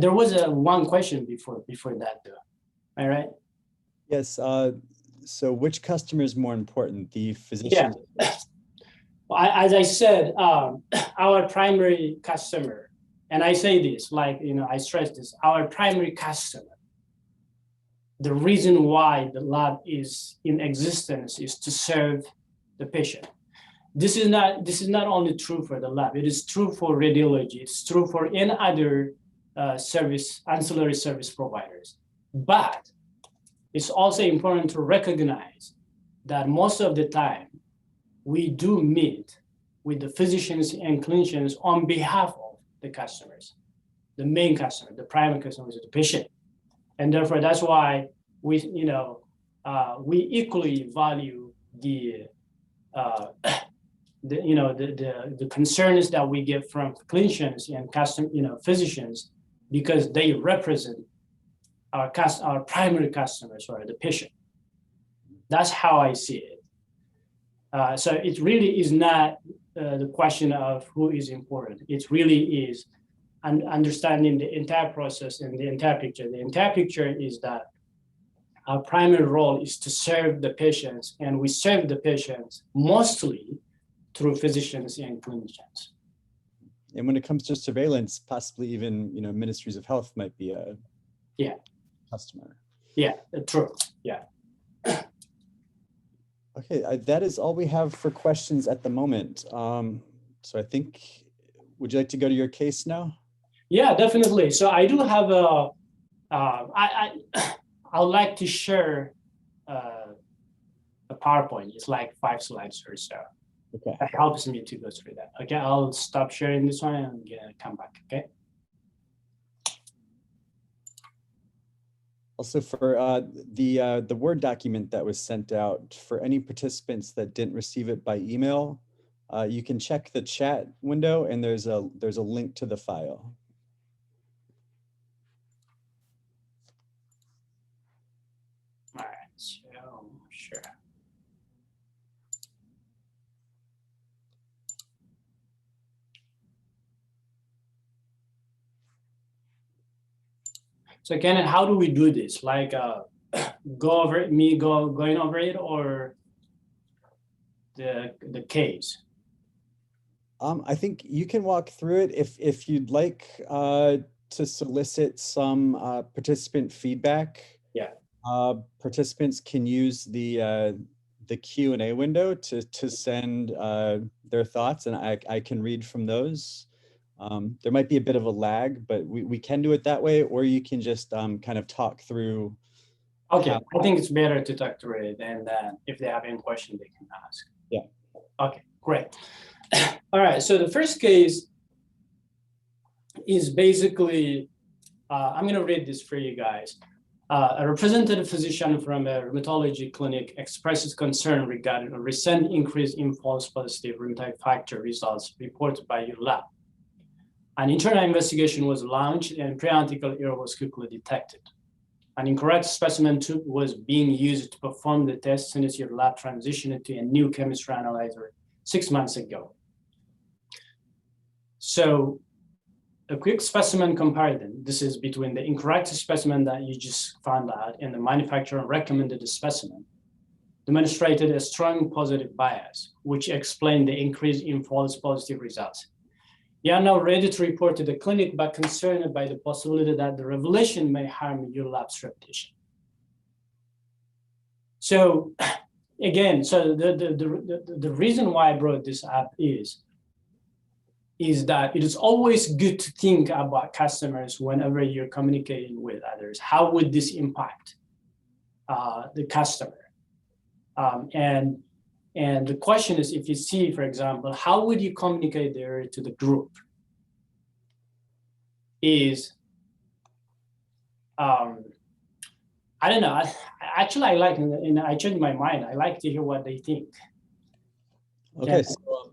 there was one question before that, though. Am I right? Yes. So which customer is more important, the physician? Yeah. Well, as I said, our primary customer, and I say this, I stress this, our primary customer, the reason why the lab is in existence is to serve the patient. This is not only true for the lab, it is true for radiology, it's true for any other ancillary service providers. But it's also important to recognize that most of the time we do meet with the physicians and clinicians on behalf of the customers, the main customer, the primary customer is the patient. And therefore, that's why we equally value the concerns that we get from clinicians and physicians, because they represent our primary customers, or the patient. That's how I see it. So it really is not the question of who is important. It really is understanding the entire process and the entire picture. The entire picture is that our primary role is to serve the patients, and we serve the patients mostly through physicians and clinicians. And when it comes to surveillance, possibly even ministries of health might be a customer. Yeah, true. Yeah. Okay, that is all we have for questions at the moment. So I think, would you like to go to your case now? Yeah, definitely. So I do have a, I'd like to share a PowerPoint. It's like 5 slides or so. Okay. That helps me to go through that. Okay, I'll stop sharing this one and come back, okay? Also for the Word document that was sent out, for any participants that didn't receive it by email, you can check the chat window and there's a link to the file. All right, so sure. So Kenan, how do we do this? Like going over it, or the case? I think you can walk through it if you'd like to solicit some participant feedback. Yeah. Participants can use the Q&A window to send their thoughts, and I can read from those. There might be a bit of a lag, but we can do it that way, or you can just kind of talk through. Okay, I think it's better to talk through it, and if they have any question, they can ask. Yeah. Okay, great. All right, so the first case is basically, I'm gonna read this for you guys. A representative physician from a rheumatology clinic expresses concern regarding a recent increase in false positive rheumatoid factor results reported by your lab. An internal investigation was launched and pre-analytical error was quickly detected. An incorrect specimen tube was being used to perform the test since your lab transitioned to a new chemistry analyzer 6 months ago. So a quick specimen comparison, this is between the incorrect specimen that you just found out and the manufacturer recommended specimen, demonstrated a strong positive bias, which explained the increase in false positive results. You are now ready to report to the clinic, but concerned by the possibility that the revelation may harm your lab's reputation. So again, so the reason why I brought this up is that it is always good to think about customers whenever you're communicating with others. How would this impact the customer? And the question is, if you see, for example, how would you communicate there to the group? I don't know. Actually, I like, and I changed my mind. I like to hear what they think. Okay, so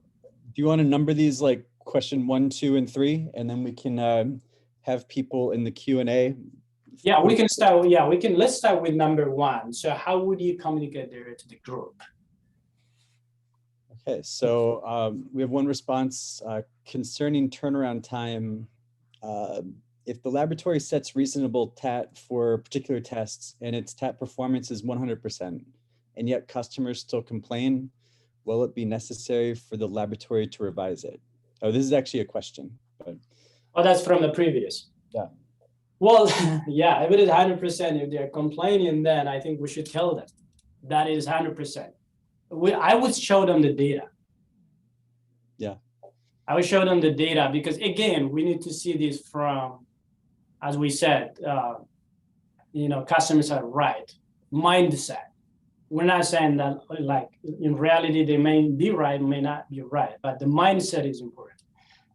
do you want to number these like question 1, 2, and 3, and then we can have people in the Q&A? Yeah, we can start. Yeah, let's start with number 1. So how would you communicate there to the group? Okay, so we have one response concerning turnaround time. If the laboratory sets reasonable TAT for particular tests and its TAT performance is 100%, and yet customers still complain, will it be necessary for the laboratory to revise it? Oh, this is actually a question. But... Oh, that's from the previous. Yeah. Well, yeah, if it is 100%, if they're complaining, then I think we should tell them that is 100%. I would show them the data. Yeah. I would show them the data because, again, we need to see this from, as we said, customers are right. Mindset. We're not saying that, like, in reality, they may be right, may not be right, but the mindset is important.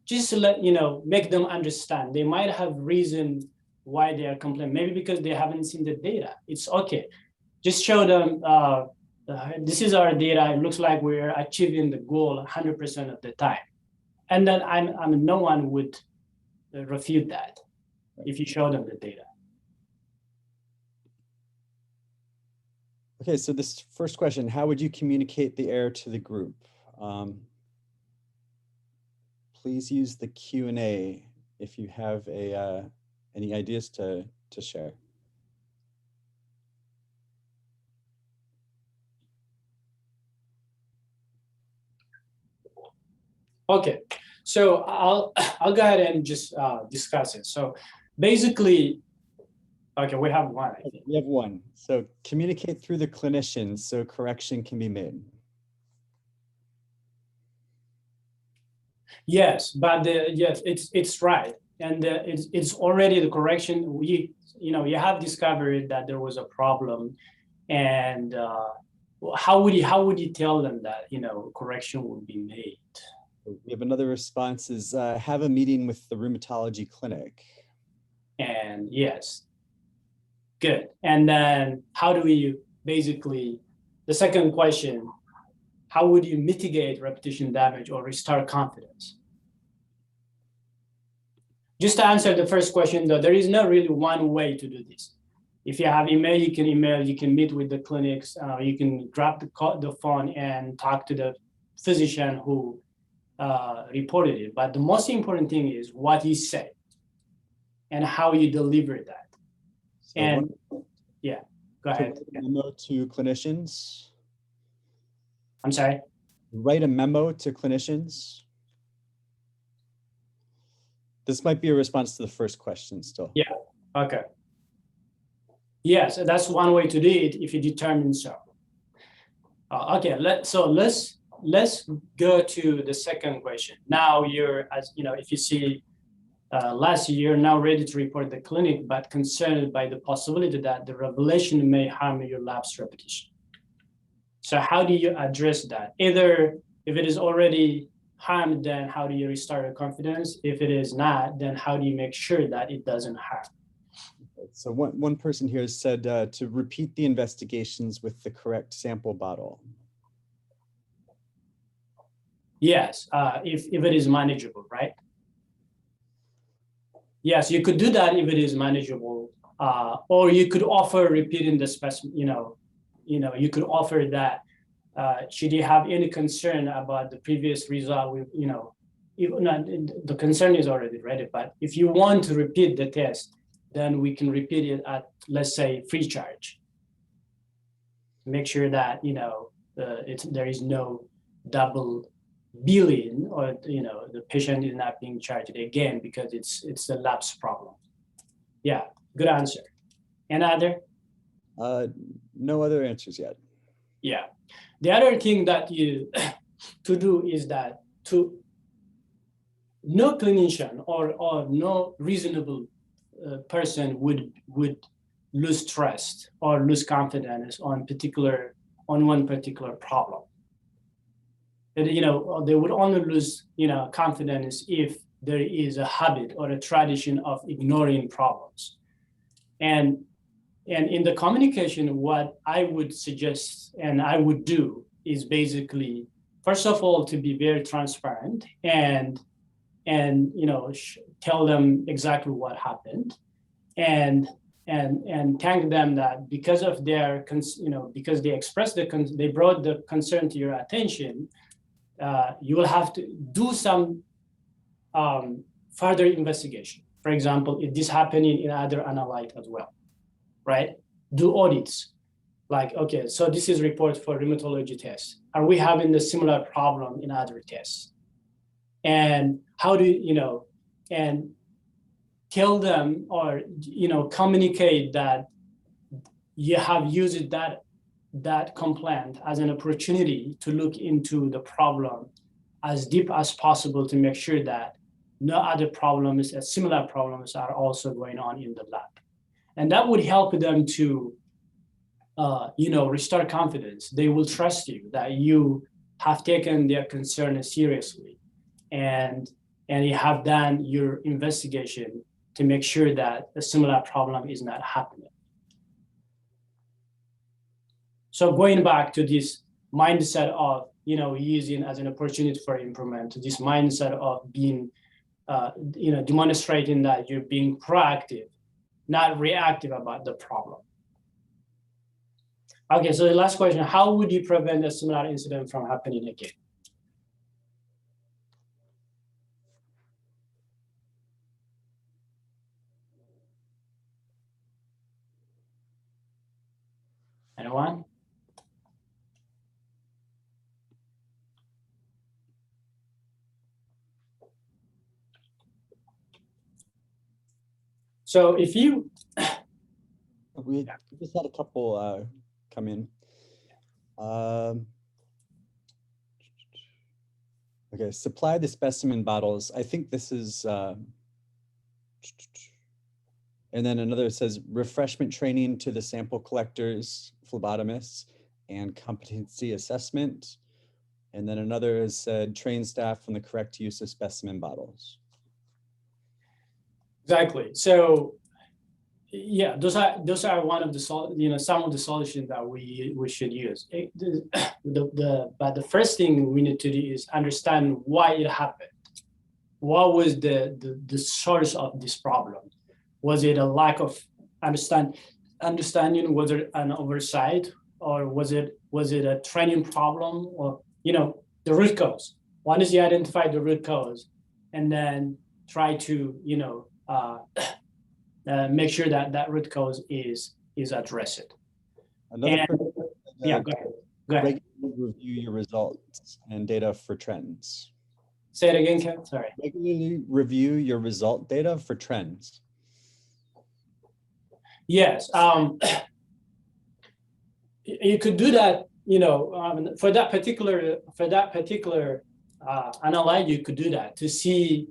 Just to make them understand. They might have reason why they are complaining, maybe because they haven't seen the data. It's okay. Just show them, this is our data. It looks like we're achieving the goal 100% of the time. And then no one would refute that if you show them the data. Okay, so this first question, how would you communicate the error to the group? Please use the Q&A if you have any ideas to share. Okay, so I'll go ahead and just discuss it. So basically, Okay, we have one, I think. We have one. So communicate through the clinicians so correction can be made. Yes, but yes, it's right, and it's already the correction. You have discovered that there was a problem, and how would you tell them that correction will be made? We have another response is have a meeting with the rheumatology clinic. And yes, good. And then how do we basically, the second question, how would you mitigate repetition damage or restore confidence? Just to answer the first question, though, there is not really one way to do this. If you have email, you can meet with the clinics, you can grab the phone and talk to the physician who reported it. But the most important thing is what you say and how you deliver that. So And yeah, go ahead. Write a memo to clinicians. I'm sorry. Write a memo to clinicians. This might be a response to the first question still. Yeah, okay. Yes, that's one way to do it if you determine so. Okay, let's go to the second question. Now if you see last year, now ready to report the clinic, but concerned by the possibility that the revelation may harm your lab's repetition. So how do you address that? Either if it is already harmed, then how do you restore your confidence? If it is not, then how do you make sure that it doesn't harm? So one person here has said to repeat the investigations with the correct sample bottle. Yes, if it is manageable, right? Yes, you could do that if it is manageable, or you could offer repeating the specimen. You could offer that. Should you have any concern about the previous result? The concern is already ready. But if you want to repeat the test, then we can repeat it at, let's say, free charge. Make sure that there is no double billing, or the patient is not being charged again because it's the lab's problem. Yeah, good answer. Any other? No other answers yet. Yeah, the other thing that you to do is that no clinician or no reasonable person would lose trust or lose confidence on one particular problem. And, they would only lose confidence if there is a habit or a tradition of ignoring problems. And in the communication, what I would suggest and I would do is basically, first of all, to be very transparent and tell them exactly what happened, and thank them that because of their because they expressed they brought the concern to your attention. You will have to do some further investigation. For example, if this happening in other analyte as well, right? Do audits. Like, okay, so this is report for rheumatology tests. Are we having a similar problem in other tests? And how do and tell them or communicate that you have used that complaint as an opportunity to look into the problem as deep as possible to make sure that no other problems, similar problems are also going on in the lab. And that would help them to, restore confidence. They will trust you that you have taken their concern seriously and you have done your investigation to make sure that a similar problem is not happening. So going back to this mindset of, using as an opportunity for improvement, this mindset of being, demonstrating that you're being proactive, not reactive about the problem. Okay, so the last question, how would you prevent a similar incident from happening again? Anyone? So if you We just had a couple come in. Okay, supply the specimen bottles. I think this is, and then another says refreshment training to the sample collectors, phlebotomists, and competency assessment. And then another has said train staff on the correct use of specimen bottles. Exactly. So yeah, those are one of the some of the solutions that we should use. But the first thing we need to do is understand why it happened. What was the source of this problem? Was it a lack of understanding? Was it an oversight, or was it a training problem, or the root cause? One is you identify the root cause, and then try to make sure that root cause is addressed. Another person, yeah, go ahead. Regularly review your results and data for trends. Say it again, Ken. Sorry. Regularly review your result data for trends. Yes, you could do that. For that particular analyze, you could do that to see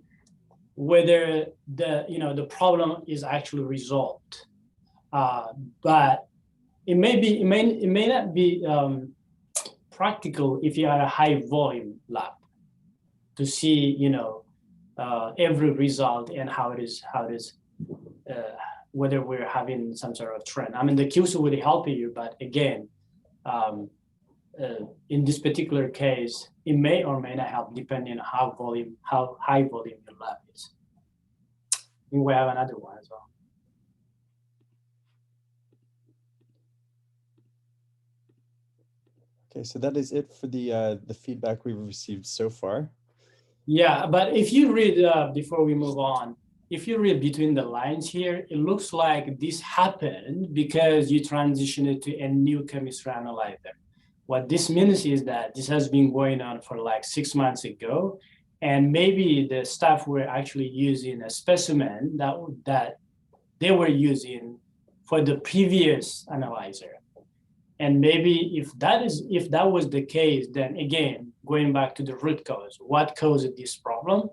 whether the problem is actually resolved. But it may not be practical if you are a high volume lab to see every result and how it is whether we're having some sort of trend. I mean, the QC would help you, but again, in this particular case, it may or may not help depending on how high volume your lab is. I think we have another one as well. Okay, so that is it for the feedback we've received so far. Yeah, but if you read, before we move on, if you read between the lines here, it looks like this happened because you transitioned to a new chemistry analyzer. What this means is that this has been going on for like 6 months ago, and maybe the staff were actually using a specimen that they were using for the previous analyzer. And maybe if that was the case, then again, going back to the root cause, what caused this problem?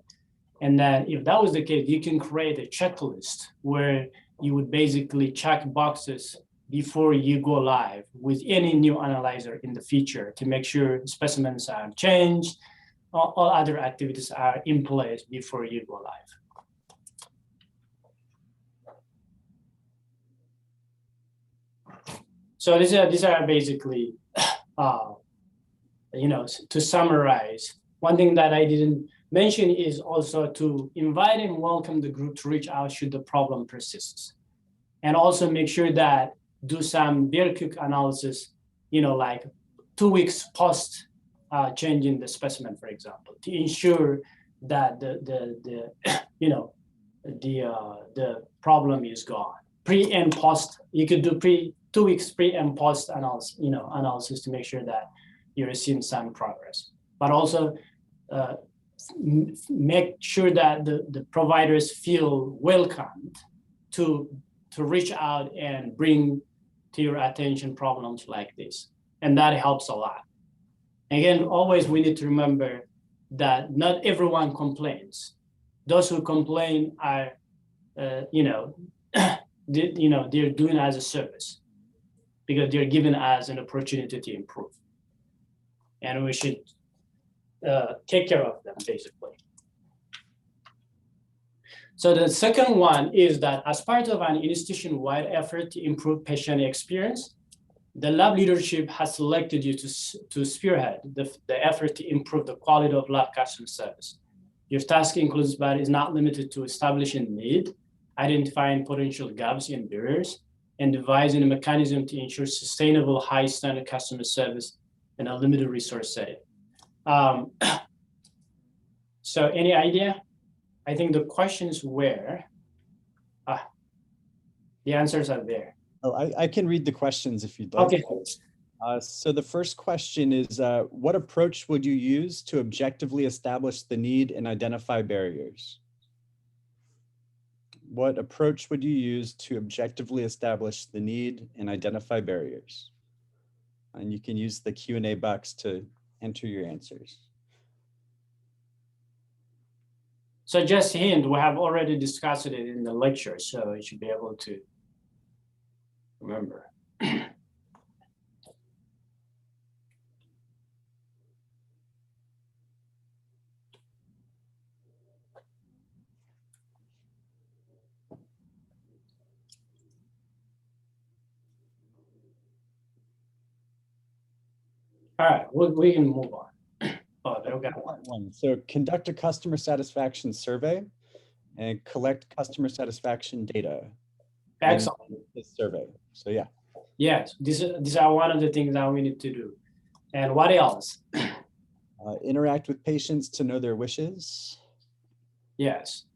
And then if that was the case, you can create a checklist where you would basically check boxes before you go live with any new analyzer in the future to make sure specimens are changed, all other activities are in place before you go live. So these are basically, to summarize, one thing that I didn't mention is also to invite and welcome the group to reach out should the problem persists. And also make sure that do some very quick analysis, like 2 weeks post changing the specimen, for example, to ensure that the problem is gone. Pre and post, you could do 2 weeks pre and post analysis to make sure that you're seeing some progress. But also make sure that the providers feel welcomed to reach out and bring to your attention problems like this. And that helps a lot. Again, always we need to remember that not everyone complains. Those who complain are, they're doing as a service because they're given as an opportunity to improve. And we should take care of them, basically. So the second one is that as part of an institution-wide effort to improve patient experience, the lab leadership has selected you to spearhead the effort to improve the quality of lab customer service. Your task includes, but is not limited to establishing need, identifying potential gaps and barriers, and devising a mechanism to ensure sustainable high standard customer service in a limited resource setting. So any idea? I think the questions were, the answers are there. Oh, I can read the questions if you'd like. Okay. So the first question is, what approach would you use to objectively establish the need and identify barriers? What approach would you use to objectively establish the need and identify barriers? And you can use the Q&A box to enter your answers. So just hint, we have already discussed it in the lecture, so you should be able to remember. All right, we can move on. Oh, there we go. One. So conduct a customer satisfaction survey and collect customer satisfaction data. Excellent. This survey. So yeah. Yes, these are one of the things that we need to do. And what else? Interact with patients to know their wishes. Yes.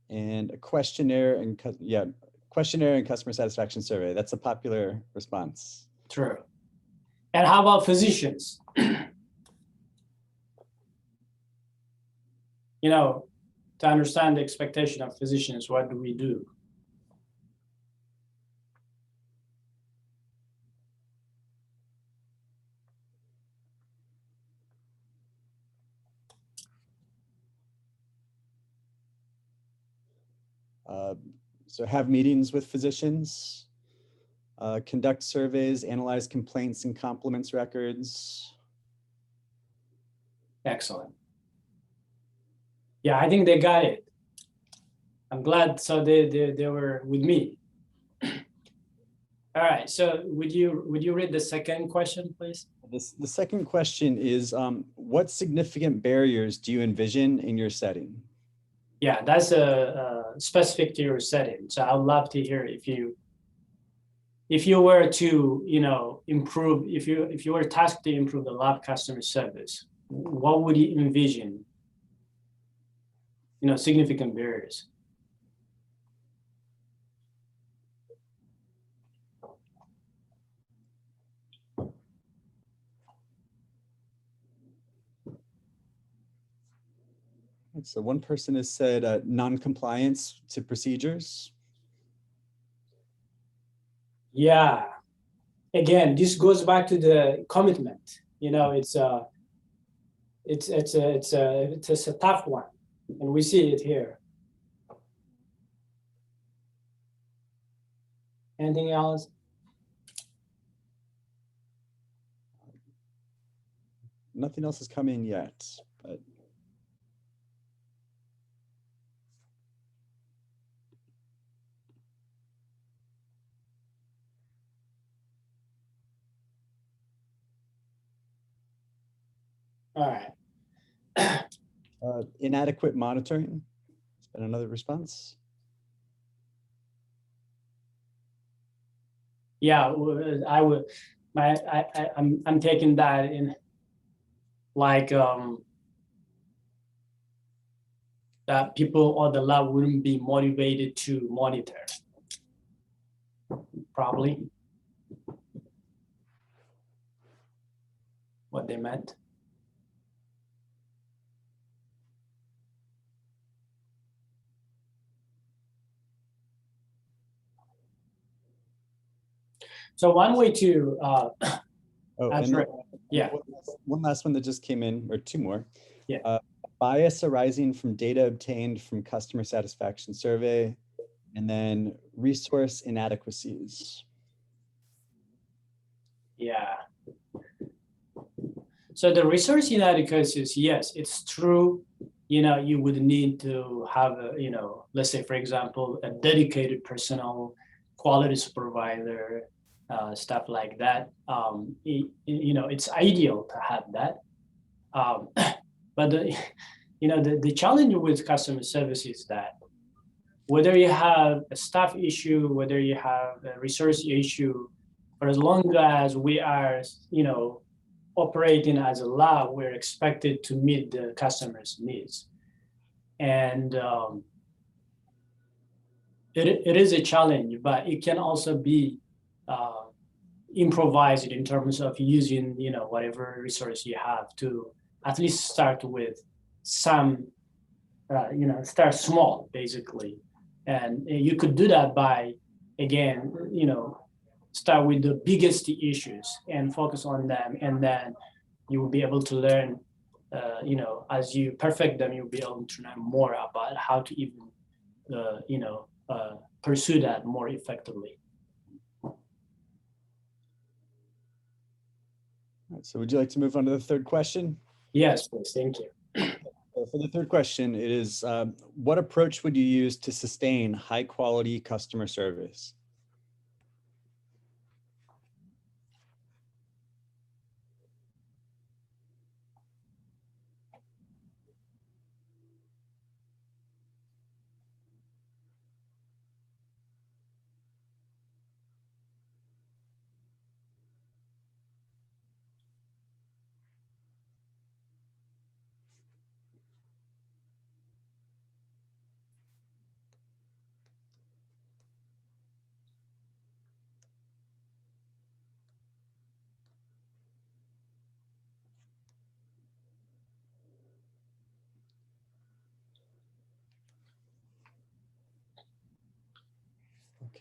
And a questionnaire and questionnaire and customer satisfaction survey. That's a popular response. True. And how about physicians? You know, to understand the expectation of physicians, what do we do? So have meetings with physicians, conduct surveys, analyze complaints and compliments records. Excellent. Yeah, I think they got it. I'm glad. So they were with me. All right. So would you read the second question, please? The second question is, what significant barriers do you envision in your setting? Yeah, that's a specific to your setting. So I'd love to hear if you were to, you know, improve, if you were tasked to improve the lab customer service, what would you envision? You know, significant barriers. So one person has said non-compliance to procedures. Yeah. Again, this goes back to the commitment. You know, it's a tough one, and we see it here. Anything else? Nothing else has come in yet, but. All right. Inadequate monitoring. It's been another response. Yeah, I would. I'm taking that in, like that people or the lab wouldn't be motivated to monitor. Probably what they meant. So one way to yeah, one last one that just came in, or two more. Yeah. Bias arising from data obtained from customer satisfaction survey, and then resource inadequacies. Yeah. So the resource inadequacies, yes, it's true. You know, you would need to have a, you know, let's say, for example, a dedicated personnel, quality supervisor, stuff like that. You know, it's ideal to have that. But you know, the challenge with customer service is that whether you have a staff issue, whether you have a resource issue, for as long as we are, you know, operating as a lab, we're expected to meet the customer's needs. And it is a challenge, but it can also be improvised in terms of using, you know, whatever resource you have to at least start with some start small, basically. And you could do that by, again, start with the biggest issues and focus on them. And then you will be able to learn, as you perfect them, you'll be able to learn more about how to even, pursue that more effectively. So would you like to move on to the third question? Yes, please. Thank you. For the third question, it is, what approach would you use to sustain high quality customer service?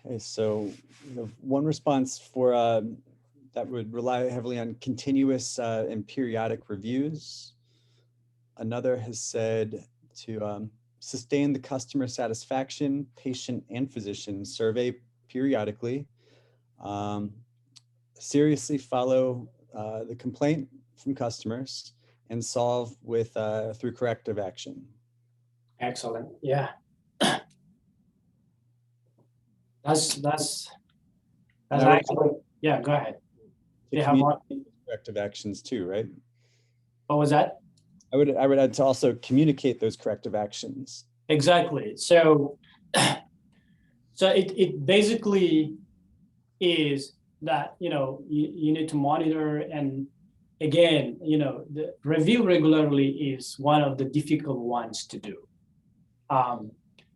Okay, so one response for that would rely heavily on continuous and periodic reviews. Another has said to sustain the customer satisfaction, patient and physician survey periodically. Seriously follow the complaint from customers and solve with through corrective action. Excellent. Yeah. That's actually, yeah, go ahead. To communicate corrective actions too, right? What was that? I would add to also communicate those corrective actions. Exactly. So it basically is that, you need to monitor, and again, the review regularly is one of the difficult ones to do.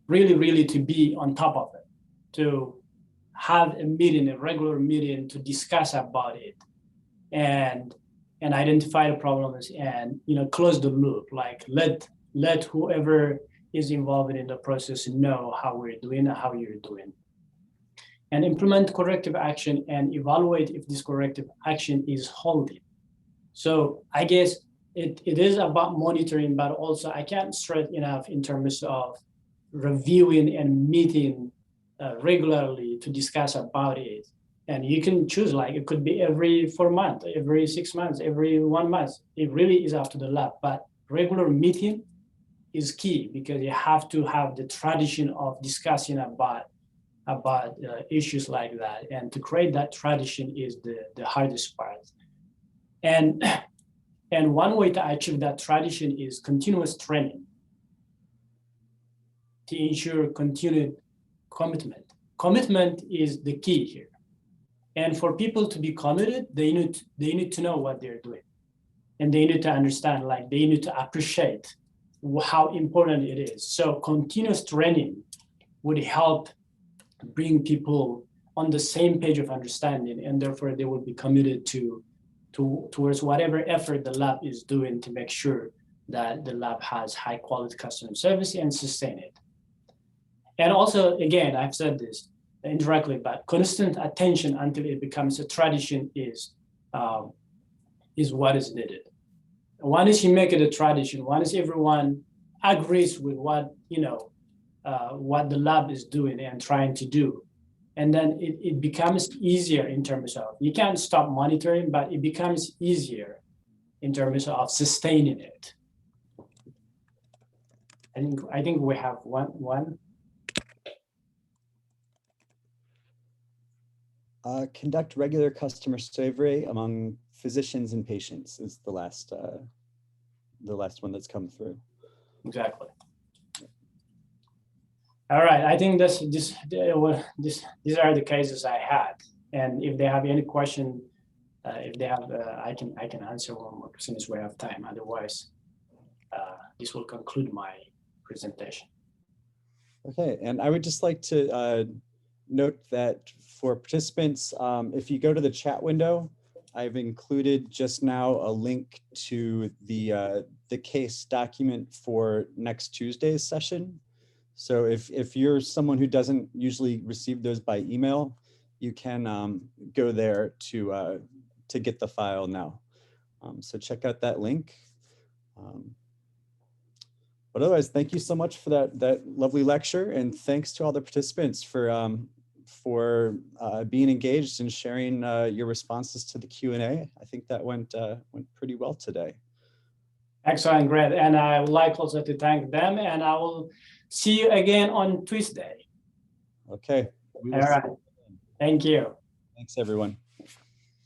Really to be on top of it, to have a meeting, a regular meeting to discuss about it and identify the problems and, close the loop, like let whoever is involved in the process know how we're doing and how you're doing. And implement corrective action and evaluate if this corrective action is holding. So I guess it is about monitoring, but also I can't stress enough in terms of reviewing and meeting regularly to discuss about it. And you can choose, like, it could be every 4 months, every 6 months, every 1 month. It really is up to the lab, but regular meeting is key because you have to have the tradition of discussing about issues like that. And to create that tradition is the hardest part. And one way to achieve that tradition is continuous training to ensure continued commitment. Commitment is the key here. And for people to be committed, they need to know what they're doing. And they need to understand, like, they need to appreciate how important it is. So continuous training would help bring people on the same page of understanding, and therefore they will be committed towards whatever effort the lab is doing to make sure that the lab has high quality customer service and sustain it. And also, again, I've said this indirectly, but constant attention until it becomes a tradition is what is needed. Once you make it a tradition, once everyone agrees with what the lab is doing and trying to do, and then it becomes easier in terms of, you can't stop monitoring, but it becomes easier in terms of sustaining it. I think we have one. Conduct regular customer survey among physicians and patients is the last one that's come through. Exactly. All right, I think these are the cases I had, and if they have any question, if they have, I can answer one more as soon as we have time. Otherwise, this will conclude my presentation. Okay, and I would just like to note that for participants, if you go to the chat window, I've included just now a link to the case document for next Tuesday's session. So if you're someone who doesn't usually receive those by email, you can go there to get the file now. So check out that link. But otherwise, thank you so much for that lovely lecture, and thanks to all the participants for being engaged and sharing your responses to the Q&A. I think that went pretty well today. Excellent, great. And I would like also to thank them, and I will see you again on Tuesday. Okay. All right. Thank you. Thanks, everyone.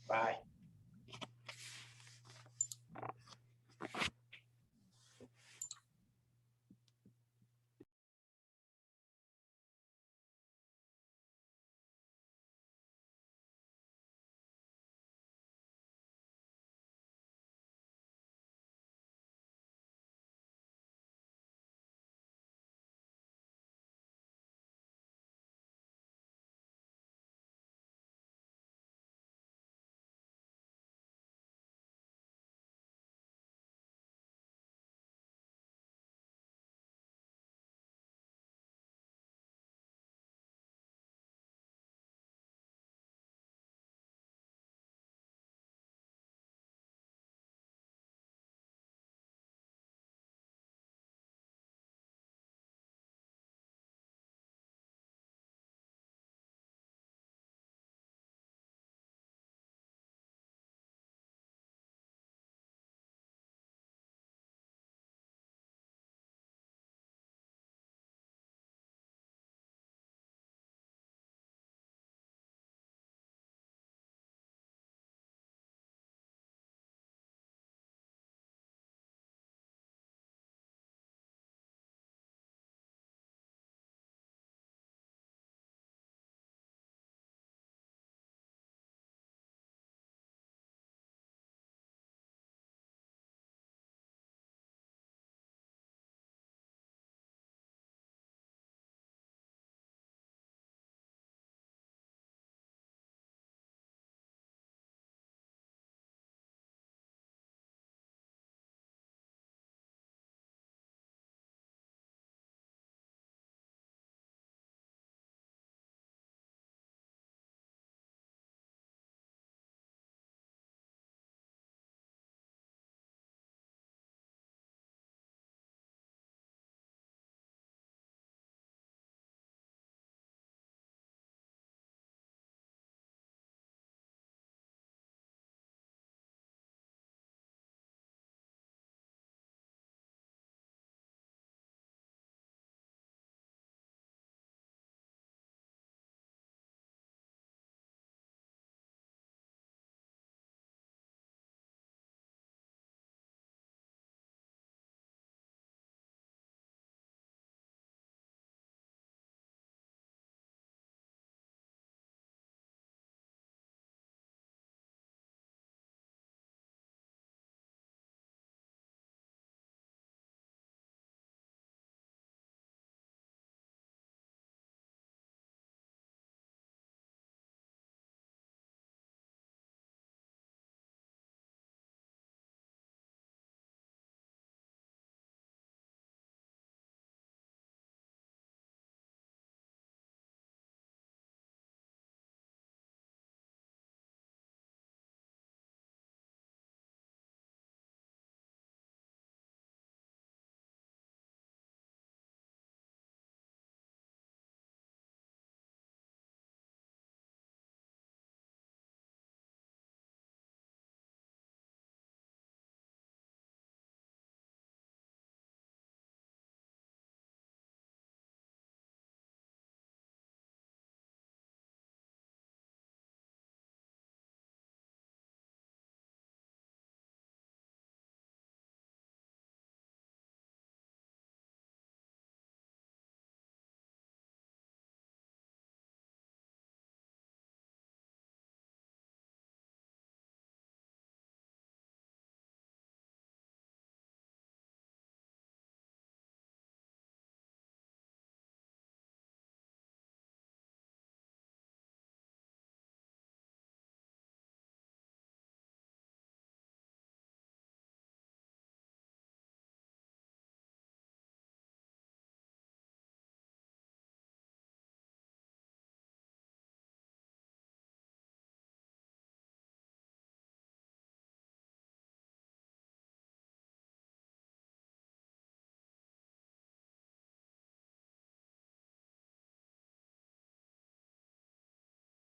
Bye.